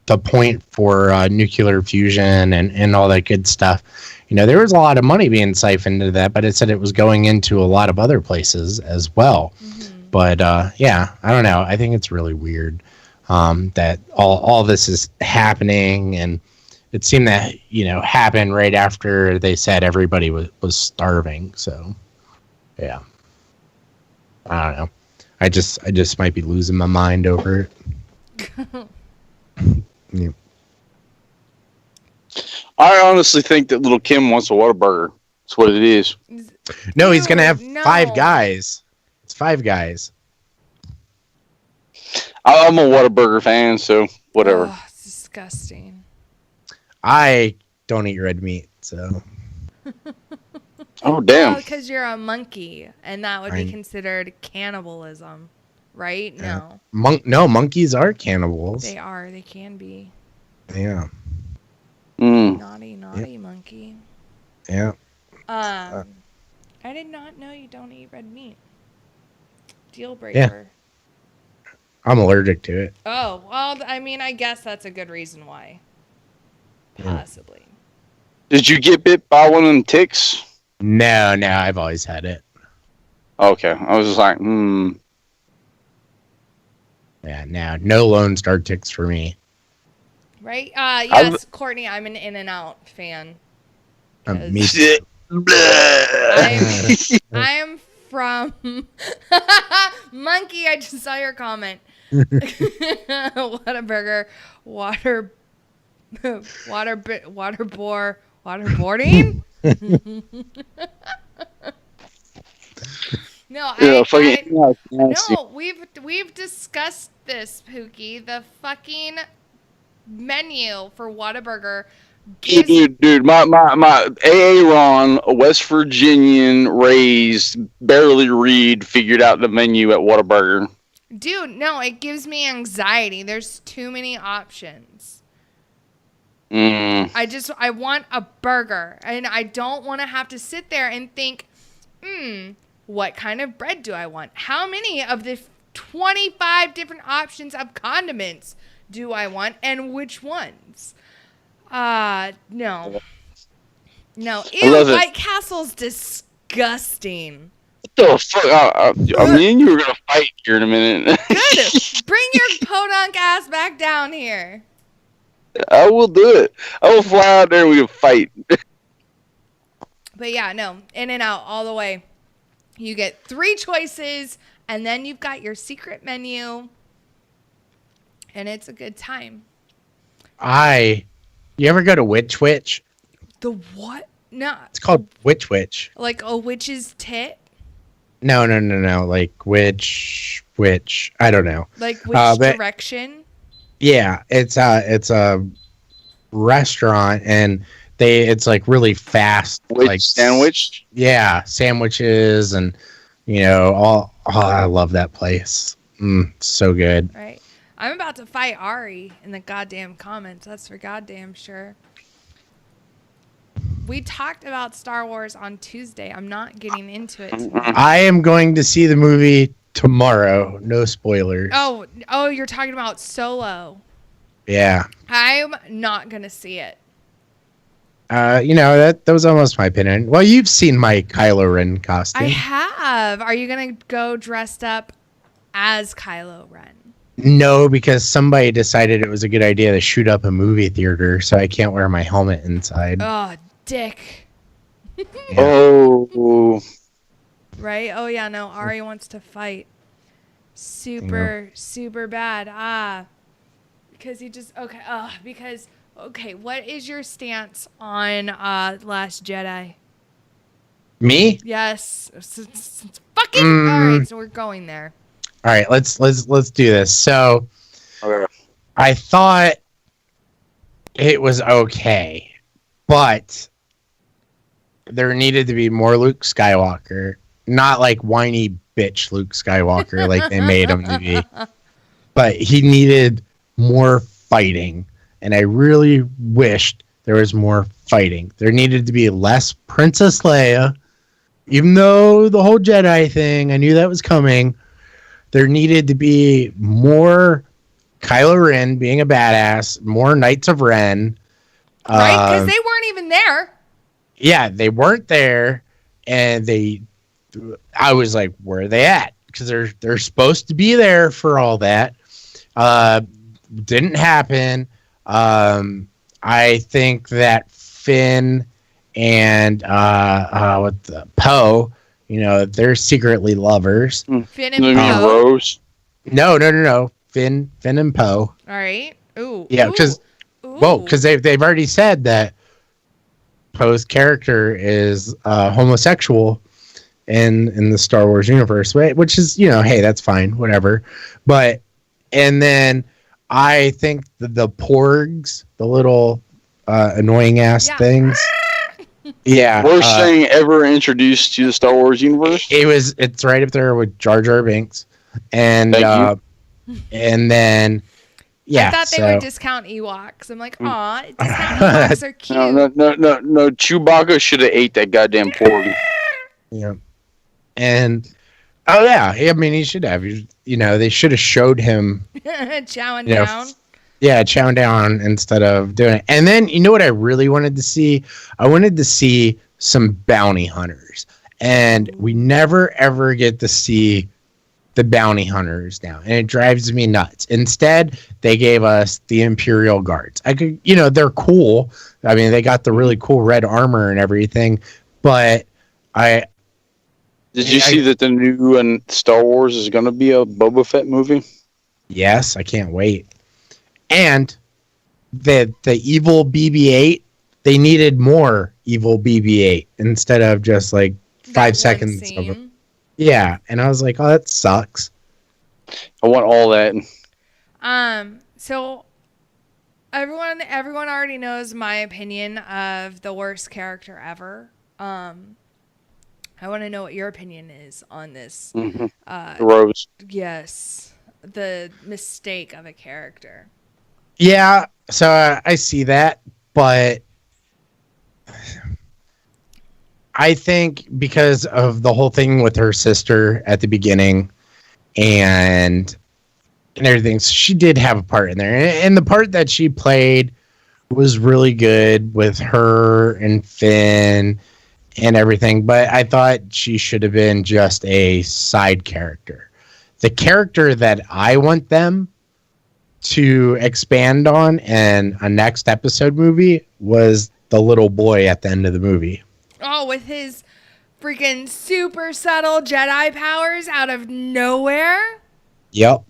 the point for nuclear fusion and all that good stuff, there was a lot of money being siphoned into that, but it said it was going into a lot of other places as well. Mm-hmm. But I don't know. I think it's really weird that all this is happening, and it seemed that happened right after they said everybody was starving. So yeah, I don't know. I just might be losing my mind over it. Yeah. I honestly think that little Kim wants a Whataburger. That's what it is. No, he's going to have 5 guys. It's 5 guys. I'm a Whataburger fan, so whatever. Oh, it's disgusting. I don't eat red meat, so. Oh, damn. Well, because you're a monkey, and that would be considered cannibalism, right? No. No, monkeys are cannibals. They are. They can be. Yeah. Naughty monkey. Yeah. I did not know you don't eat red meat. Deal breaker. Yeah. I'm allergic to it. Oh, well, I mean, I guess that's a good reason why. Possibly. Did you get bit by one of them ticks? No, I've always had it. Okay. I was just like, Yeah, no Lone Star ticks for me. Right? Yes, Courtney, I'm an In-N-Out fan. Me too. I am from Monkey. I just saw your comment. Whataburger, waterboarding. No, no, we've discussed this, Pookie. The fucking menu for Whataburger. Dude, my Aaron, a West Virginian raised, barely read, figured out the menu at Whataburger. Dude, no, it gives me anxiety. There's too many options. I want a burger, and I don't want to have to sit there and think, what kind of bread do I want? How many of the 25 different options of condiments do I want, and which ones? No. Ew, White Castle's disgusting. What the fuck? I mean, you were gonna fight here in a minute. Good. Bring your podunk ass back down here. I will do it. I will fly out there and we can fight. But yeah, no. In-N-Out all the way. You get 3 choices, and then you've got your secret menu, and it's a good time. You ever go to Witch Witch? The what? No. It's called Witch Witch. Like a witch's tit? No. Like witch. I don't know. Like which direction? Yeah, it's a restaurant, and it's like really fast. Like sandwich. Yeah, sandwiches, and I love that place. So good. Right. I'm about to fight Ari in the goddamn comments. That's for goddamn sure. We talked about Star Wars on Tuesday. I'm not getting into it tonight. I am going to see the movie tomorrow. No spoilers. Oh, you're talking about Solo. Yeah. I'm not going to see it. That was almost my opinion. Well, you've seen my Kylo Ren costume. I have. Are you going to go dressed up as Kylo Ren? No, because somebody decided it was a good idea to shoot up a movie theater, so I can't wear my helmet inside. Oh, dick. Oh. Right? Oh, yeah, no. Ari wants to fight. Super bad. Because he just... Okay, what is your stance on Last Jedi? Me? Yes. It's fucking... All right, so we're going there. All right, let's do this. So, I thought it was okay, but there needed to be more Luke Skywalker, not like whiny bitch Luke Skywalker like they made him to be, but he needed more fighting, and I really wished there was more fighting. There needed to be less Princess Leia, even though the whole Jedi thing, I knew that was coming. There needed to be more Kylo Ren being a badass, more Knights of Ren. Right, because they weren't even there. Yeah, they weren't there, and I was like, where are they at? Because they're supposed to be there for all that. Didn't happen. I think that Finn and Poe, they're secretly lovers. Finn and Poe. Rose? No. Finn and Poe. All right. Ooh. Yeah, because they've already said that Poe's character is homosexual in the Star Wars universe, which is hey, that's fine, whatever. But And then I think the porgs, the little annoying ass things. Yeah. Worst thing ever introduced to the Star Wars universe. It's right up there with Jar Jar Binks. And and then yeah. I thought they so, were discount Ewoks. I'm like, aw, discount Ewoks are cute. No. Chewbacca should have ate that goddamn porg. Yeah. And oh yeah, I mean he should have. You know, they should have showed him chowing you know, down. Yeah, chowing down instead of doing it. And then you know what I really wanted to see? I wanted to see some bounty hunters. And we never ever get to see the bounty hunters now. And it drives me nuts. Instead, they gave us the Imperial Guards. They're cool. I mean, they got the really cool red armor and everything, but Did you see that the new Star Wars is going to be a Boba Fett movie? Yes, I can't wait. And the evil BB-8, they needed more evil BB-8 instead of just like 5 seconds of it. Yeah, and I was like, oh, that sucks. I want all that. So everyone already knows my opinion of the worst character ever. I want to know what your opinion is on this. Rose. Yes, the mistake of a character. Yeah, so I see that, but I think because of the whole thing with her sister at the beginning and everything, she did have a part in there. And the part that she played was really good with her and Finn and everything, but I thought she should have been just a side character. The character that I want them to expand on in a next episode movie was the little boy at the end of the movie. Oh, with his freaking super subtle Jedi powers out of nowhere? Yep.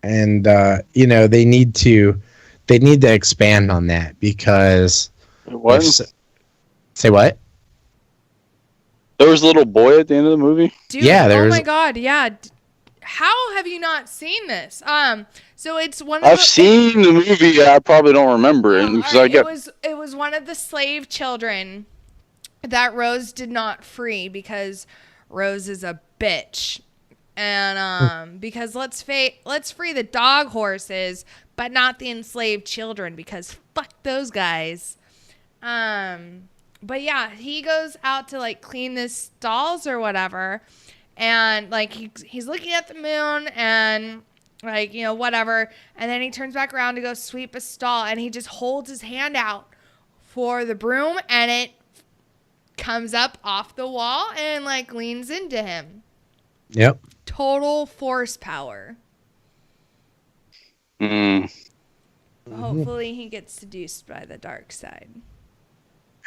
And they need to expand on that because what? Say what? There was a little boy at the end of the movie? Dude, yeah, oh my god, yeah. How have you not seen this? So it's one of I've seen the movie, I probably don't remember it because it was one of the slave children that Rose did not free because Rose is a bitch. And because let's free the dog horses, but not the enslaved children because fuck those guys. But yeah, he goes out to like clean the stalls or whatever, and like he's looking at the moon and like whatever, and then he turns back around to go sweep a stall, and he just holds his hand out for the broom, and it comes up off the wall and like leans into him. Yep. Total force power. Hopefully he gets seduced by the dark side.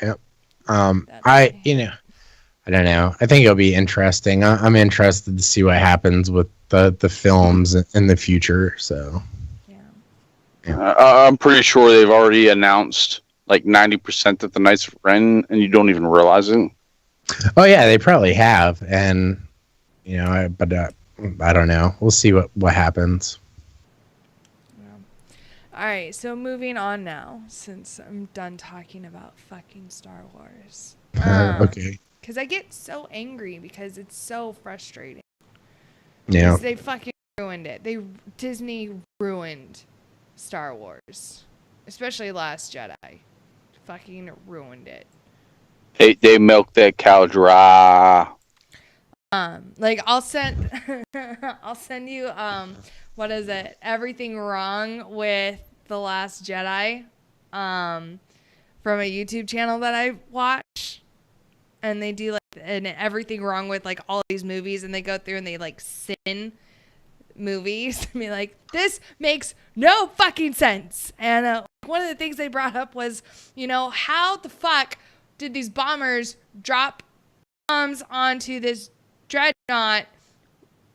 Yep. I don't know. I think it'll be interesting. I'm interested to see what happens with the films in the future. So, I'm pretty sure they've already announced like 90% of the Knights of Ren, and you don't even realize it. Oh yeah, they probably have, and but I don't know. We'll see what happens. All right, so moving on now, since I'm done talking about fucking Star Wars. Okay. Because I get so angry because it's so frustrating. Yeah. They fucking ruined it. Disney ruined Star Wars, especially Last Jedi. Fucking ruined it. They milked that cow dry. Like I'll send you what is it? Everything Wrong with The Last Jedi from a YouTube channel that I watch, and they do like everything wrong with like all these movies, and they go through and they like sin movies and be like, this makes no fucking sense. And one of the things they brought up was, how the fuck did these bombers drop bombs onto this dreadnought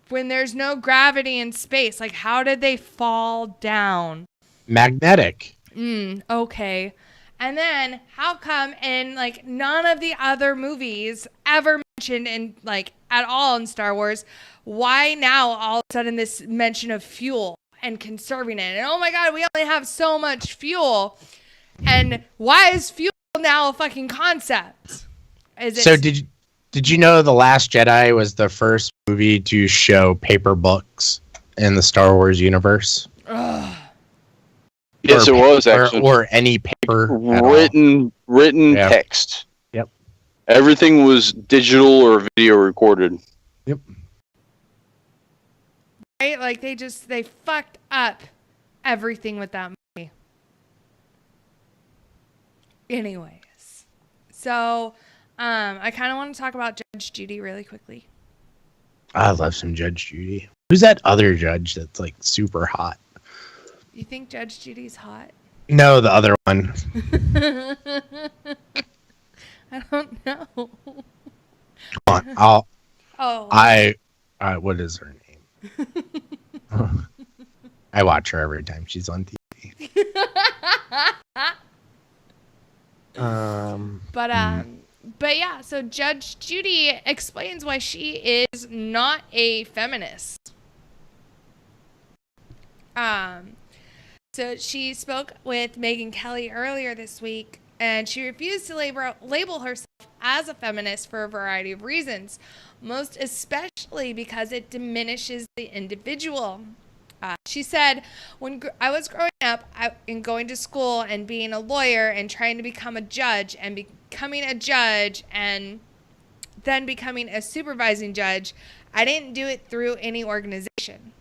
when there's no gravity in space? Like, how did they fall down? Magnetic. Okay. And then how come in like none of the other movies ever mentioned in like at all in Star Wars. Why now all of a sudden this mention of fuel and conserving it? And oh my God, we only have so much fuel. And why is fuel now a fucking concept? So did you know The Last Jedi was the first movie to show paper books in the Star Wars universe? Ugh. Yes, it was actually. Or any paper written Yeah. text. Yep. Everything was digital or video recorded. Yep. Right? Like they fucked up everything with that movie. Anyways, so I kind of want to talk about Judge Judy really quickly. I love some Judge Judy. Who's that other judge that's like super hot? You think Judge Judy's hot? No, the other one. I don't know. Come on, Oh. what is her name? I watch her every time she's on TV. But yeah, so Judge Judy explains why she is not a feminist. So she spoke with Megyn Kelly earlier this week, and she refused to label herself as a feminist for a variety of reasons, most especially because it diminishes the individual. She said, when I was growing up and going to school and being a lawyer and trying to become a judge and becoming a judge and then becoming a supervising judge, I didn't do it through any organization.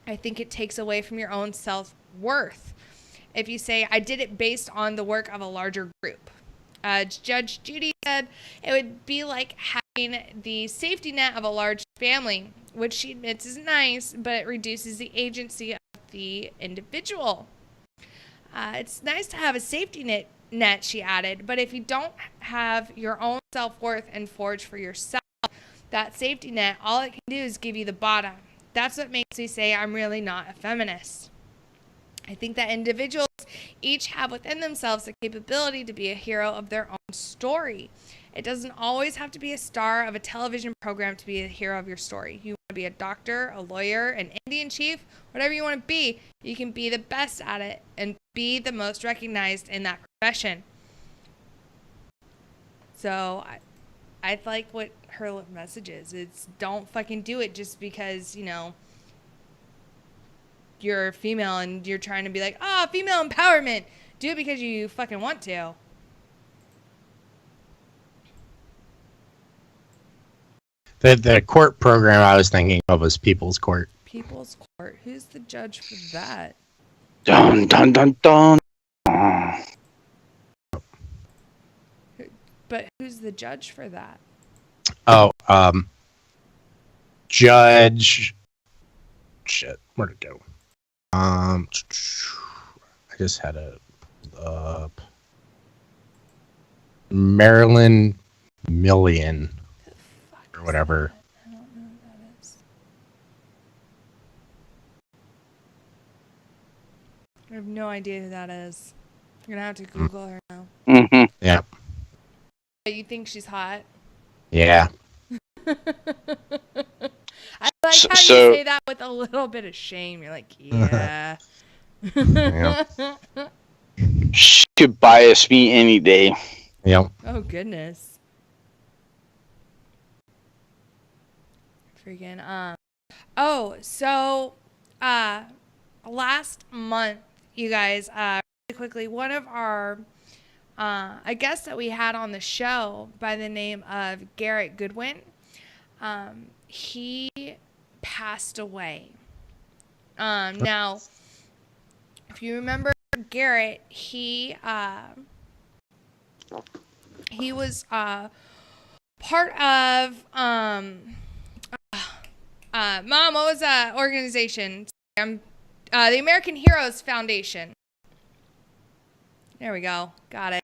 I think it takes away from your own self-worth if you say, I did it based on the work of a larger group. Judge Judy said it would be like having the safety net of a large family, which she admits is nice, but it reduces the agency of the individual. It's nice to have a safety net, she added, but if you don't have your own self-worth and forge for yourself, that safety net, all it can do is give you the bottom. That's what makes me say I'm really not a feminist. I think that individuals each have within themselves the capability to be a hero of their own story. It doesn't always have to be a star of a television program to be a hero of your story. You want to be a doctor, a lawyer, an Indian chief, whatever you want to be, you can be the best at it and be the most recognized in that profession. So I like what her message is. It's don't fucking do it just because, you're female and you're trying to be like, female empowerment. Do it because you fucking want to. The court program I was thinking of was People's Court. People's Court. Who's the judge for that? Dun dun dun dun. But who's the judge for that? Oh, Judge. Shit, where'd it go? I just had it up. Marilyn Millian or whatever. I don't know who that is. I have no idea who that is. You're gonna have to Google her now. Mm-hmm. Yeah. You think she's hot? Yeah. I like how you say that with a little bit of shame. You're like, yeah. She could bias me any day. Yep. Oh, goodness. Freaking, last month, you guys, really quickly, one of our, a guest that we had on the show by the name of Garrett Goodwin, he passed away. Now, if you remember Garrett, he was part of Mom, what was that organization? The American Heroes Foundation. There we go. Got it.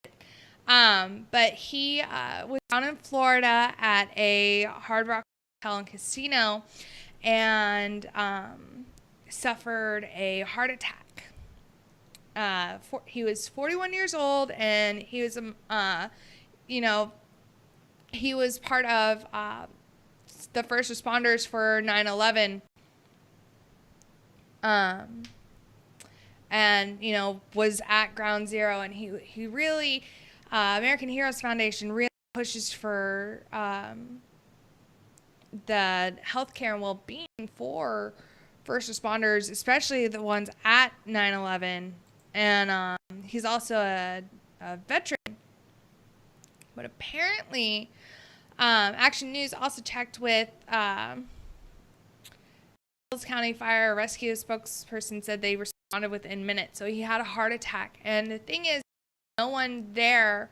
But he was down in Florida at a Hard Rock Hotel and Casino and suffered a heart attack. He was 41 years old, and he was, he was part of the first responders for 9/11. And, you know, was at Ground Zero. And he really, American Heroes Foundation really pushes for the healthcare and well-being for first responders, especially the ones at 9/11. And he's also a veteran. But apparently, Action News also checked with Hills County Fire Rescue spokesperson said they responded within minutes. So he had a heart attack. And the thing is, no one there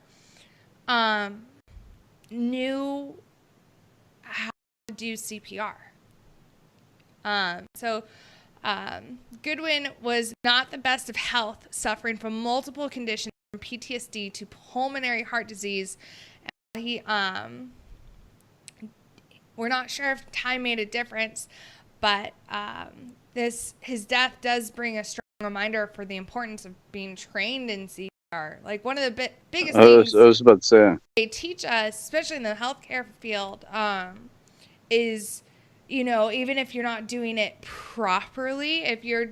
knew how to do CPR. Goodwin was not the best of health, suffering from multiple conditions from PTSD to pulmonary heart disease. And he, we're not sure if time made a difference, but his death does bring a strong reminder for the importance of being trained in CPR. Like one of the biggest things I was about to say. they teach us, especially in the healthcare field, is, you know, even if you're not doing it properly, if you're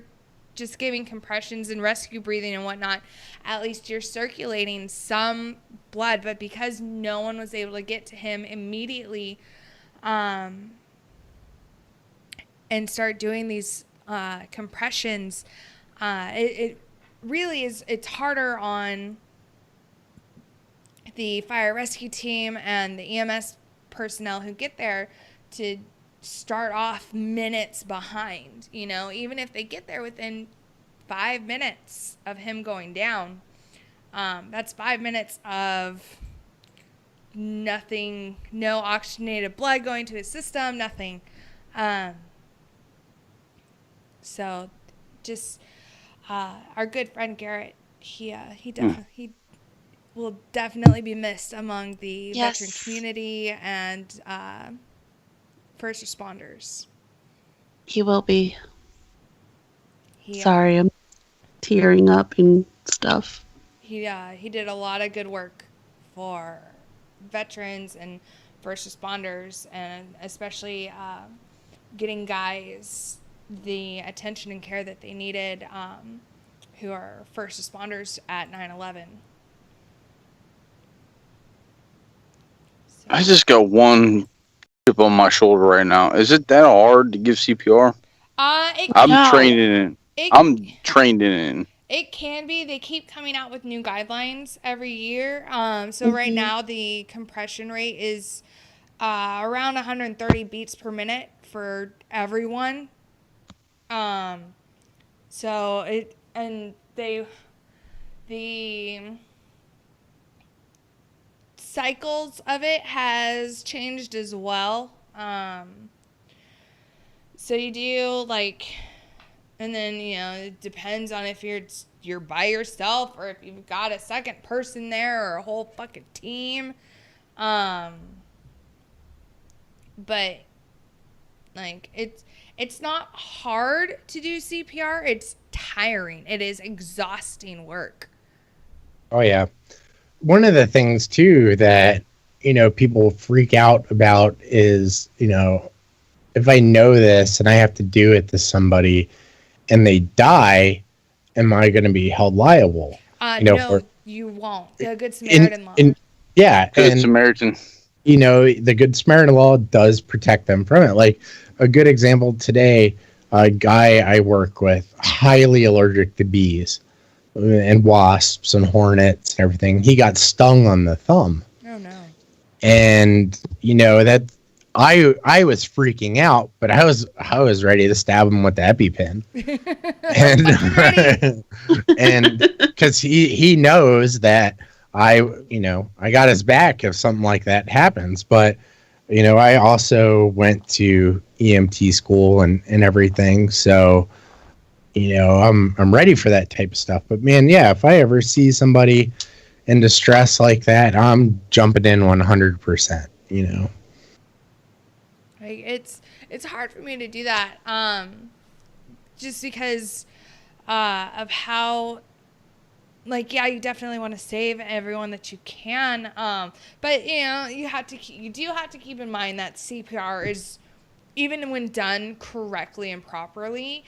just giving compressions and rescue breathing and whatnot, at least you're circulating some blood. But because no one was able to get to him immediately and start doing these compressions, it really is, it's harder on the fire rescue team and the EMS personnel who get there to start off minutes behind. You know, even if they get there within 5 minutes of him going down, that's 5 minutes of nothing, no oxygenated blood going to his system, nothing. So just our good friend Garrett, he will definitely be missed among the veteran community and first responders. He will be. Sorry, I'm tearing up and stuff. He did a lot of good work for veterans and first responders, and especially getting guys the attention and care that they needed who are first responders at 9/11. I just got one chip on my shoulder right now. Is it that hard to give CPR? I'm trained in it. I'm trained in it. It can be. They keep coming out with new guidelines every year. So right now the compression rate is around 130 beats per minute for everyone. So the cycles of it has changed as well. So you do and then, you know, it depends on if you're by yourself or if you've got a second person there or a whole fucking team. But it's not hard to do CPR. It's tiring. It is exhausting work. Oh yeah. One of the things too that, you know, people freak out about is, you know, if I know this and I have to do it to somebody and they die, am I going to be held liable? No, you won't. The Good Samaritan law. Yeah. Good Samaritan. You know, the Good Samaritan law does protect them from it. Like a good example today, a guy I work with, highly allergic to bees and wasps and hornets and everything. He got stung on the thumb. Oh no. And you know that I was freaking out, but I was ready to stab him with the EpiPen. and because he knows that I got his back if something like that happens. But you know, I also went to EMT school and everything, so you know, I'm ready for that type of stuff. But man, yeah, if I ever see somebody in distress like that, I'm jumping in 100%, you know. Like it's hard for me to do that just because of how like, yeah, you definitely want to save everyone that you can. But you do have to keep in mind that CPR is, even when done correctly and properly,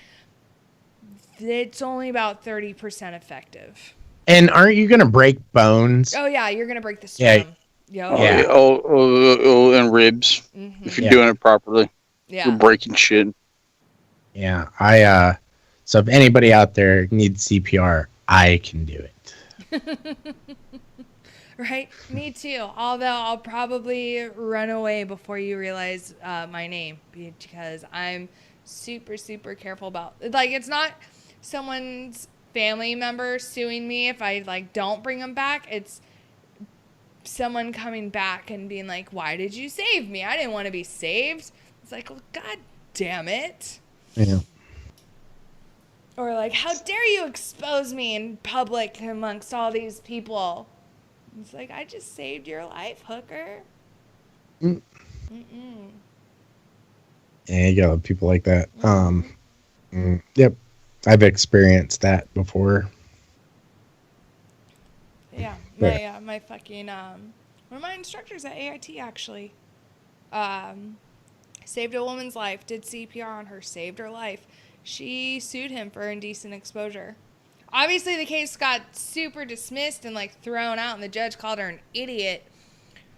it's only about 30% effective. And aren't you going to break bones? Oh yeah, you're gonna break the sternum. Yeah. And ribs. Mm-hmm. If you're doing it properly. Yeah. You're breaking shit. Yeah. So if anybody out there needs CPR, I can do it. Right? Me too. Although I'll probably run away before you realize my name, because I'm super, super careful about, like, it's not someone's family member suing me if I, like, don't bring them back. It's someone coming back and being like, why did you save me? I didn't want to be saved. It's like, well, God damn it. Yeah. Or like, how dare you expose me in public amongst all these people? It's like, I just saved your life, hooker. Mm. Mm-mm. Yeah, you got people like that. Yep. I've experienced that before. Yeah. My fucking, one of my instructors at AIT actually, saved a woman's life, did CPR on her, saved her life. She sued him for indecent exposure. Obviously, the case got super dismissed and, like, thrown out, and the judge called her an idiot.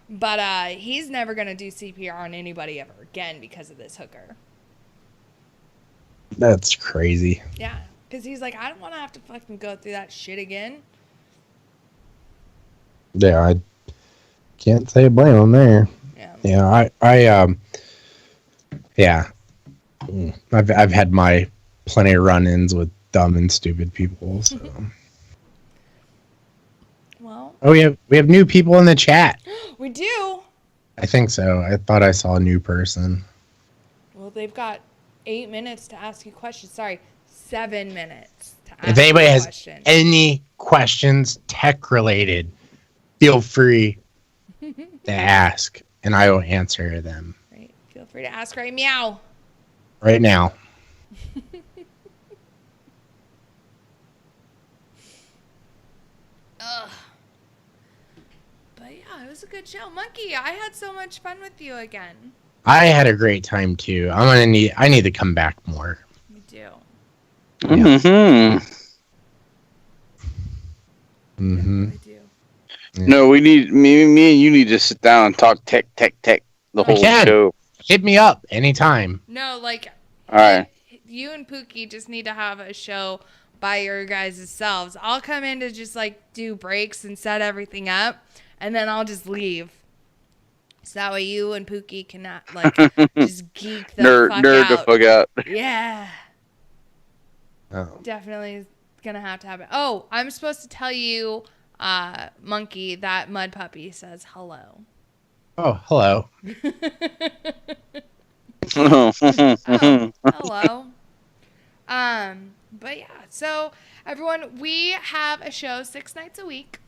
But he's never going to do CPR on anybody ever again because of this hooker. That's crazy. Yeah, because he's like, I don't want to have to fucking go through that shit again. Yeah, I can't say blame him there. Yeah, I've had my plenty of run-ins with dumb and stupid people. So. Well. Oh, we have new people in the chat. We do. I think so. I thought I saw a new person. Well, they've got 8 minutes to ask you questions. Sorry, 7 minutes to ask If anybody has questions. any questions tech related, feel free to ask, and I will answer them Right. Feel free to ask right meow. right now. Ugh. But yeah, it was a good show. Monkey, I had so much fun with you again. I had a great time too. I need to come back more. You do. Mm-hmm. Mm-hmm. No, we need me and you need to sit down and talk tech the whole show. Hit me up anytime. No, like, all right. You and Pookie just need to have a show by your guys' selves. I'll come in to just, like, do breaks and set everything up, and then I'll just leave. So that way you and Pookie can, like, just geek the fuck out. Nerd the fuck out. Yeah. Oh. Definitely gonna have to happen. Oh, I'm supposed to tell you, Monkey, that Mud Puppy says hello. Oh, hello. Oh, hello. But yeah, so everyone, we have a show 6 nights a week.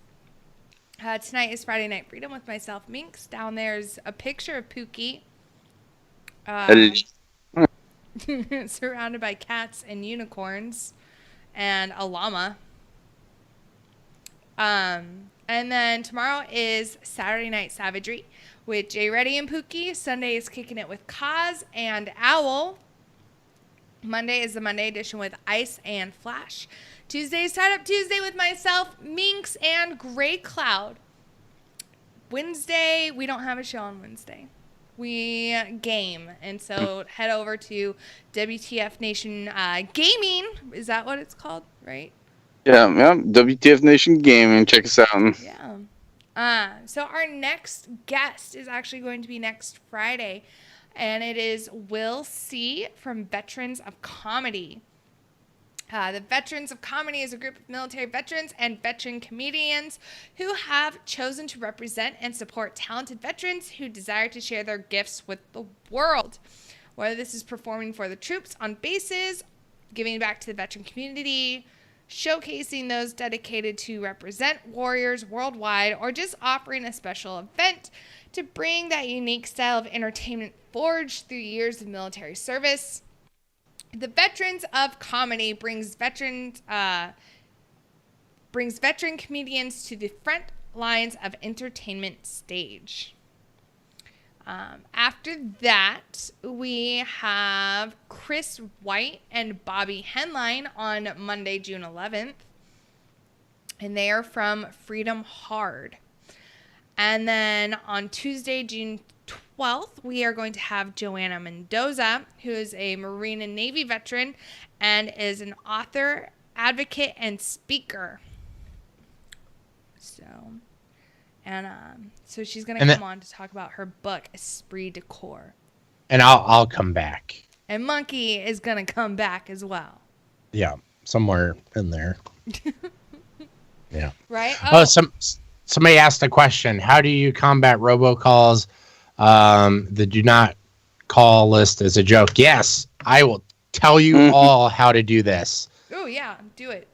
Tonight is Friday Night Freedom with myself, Minx. Down there's a picture of Pookie. Surrounded by cats and unicorns and a llama. And then tomorrow is Saturday Night Savagery with Jay Reddy and Pookie. Sunday is Kicking It with Kaz and Owl. Monday is the Monday edition with Ice and Flash. Tuesday is Tied Up Tuesday with myself, Minx, and Gray Cloud. Wednesday, we don't have a show on Wednesday. We game. And so head over to WTF Nation Gaming. Is that what it's called, right? Yeah, WTF Nation Gaming. Check us out. Yeah. So our next guest is actually going to be next Friday, and it is Will C. from Veterans of Comedy. The Veterans of Comedy is a group of military veterans and veteran comedians who have chosen to represent and support talented veterans who desire to share their gifts with the world. Whether this is performing for the troops on bases, giving back to the veteran community, showcasing those dedicated to represent warriors worldwide, or just offering a special event to bring that unique style of entertainment forged through years of military service. The Veterans of Comedy brings brings veteran comedians to the front lines of entertainment stage. After that, we have Chris White and Bobby Henline on Monday, June 11th. And they are from Freedom Hard. And then on Tuesday, June 12th, we are going to have Joanna Mendoza, who is a Marine and Navy veteran and is an author, advocate, and speaker. So she's going to come on to talk about her book, Esprit de Corps. And I'll come back. And Monkey is going to come back as well. Yeah, somewhere in there. Yeah. Right? Somebody asked a question. How do you combat robocalls? The do not call list is a joke. Yes, I will tell you all how to do this. Oh, yeah, do it.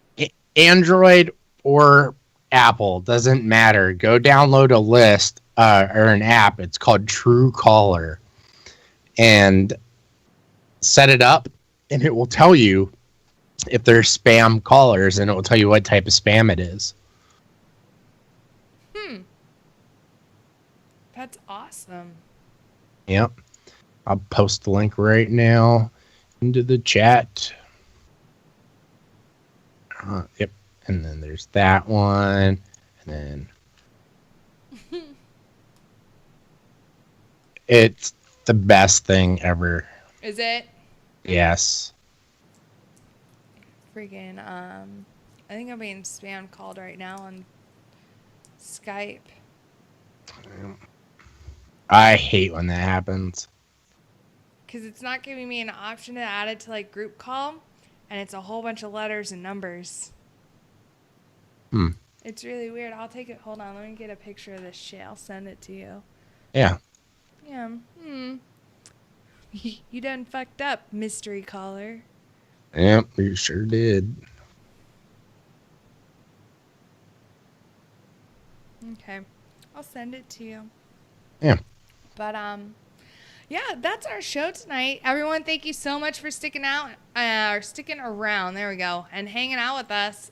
Android or Apple, doesn't matter. Go download a list or an app. It's called Truecaller. And set it up, and it will tell you if there's spam callers, and it will tell you what type of spam it is. That's awesome. Yep. I'll post the link right now into the chat. Yep. And then there's that one. And then it's the best thing ever. Is it? Yes. Freaking, I think I'm being spam called right now on Skype. I hate when that happens. Because it's not giving me an option to add it to like group call, and it's a whole bunch of letters and numbers. It's really weird. I'll take it. Hold on. Let me get a picture of this shit. I'll send it to you. Yeah. Yeah. You done fucked up, mystery caller. Yep, you sure did. Okay. I'll send it to you. Yeah. But, yeah, that's our show tonight. Everyone, thank you so much for sticking out, or sticking around. There we go. And hanging out with us.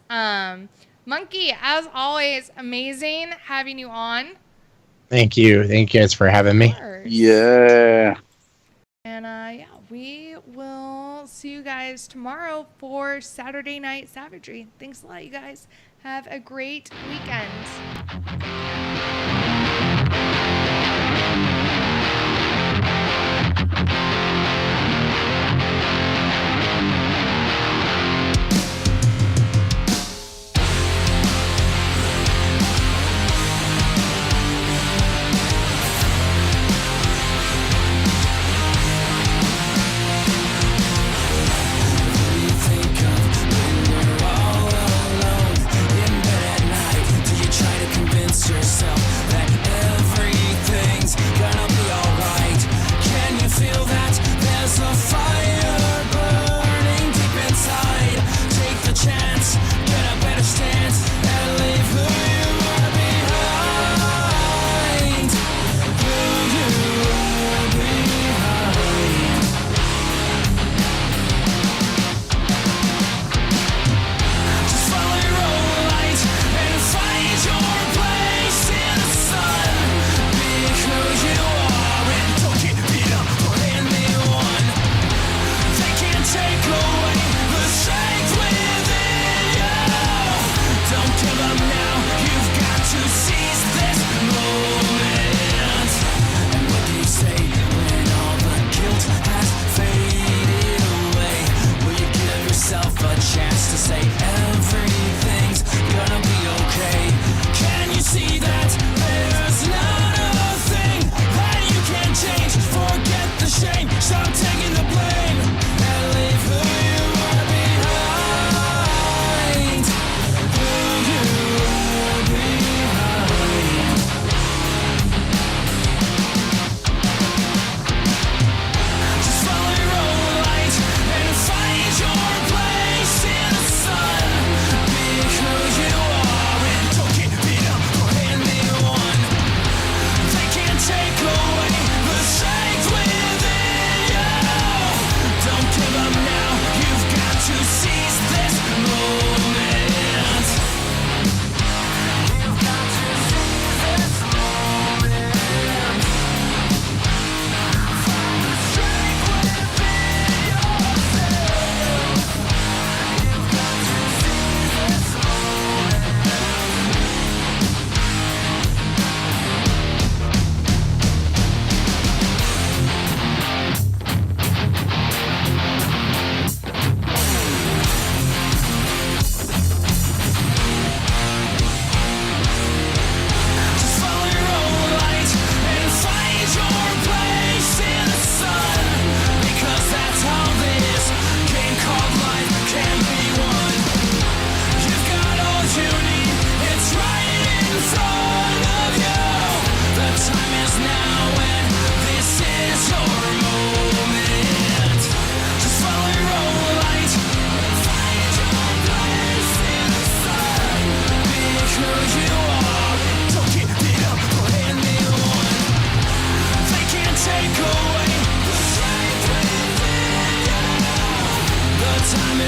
Monkey, as always, amazing having you on. Thank you. Thank you guys for having me. Yeah. And, yeah, we will see you guys tomorrow for Saturday Night Savagery. Thanks a lot, you guys. Have a great weekend. Yourself that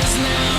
is now.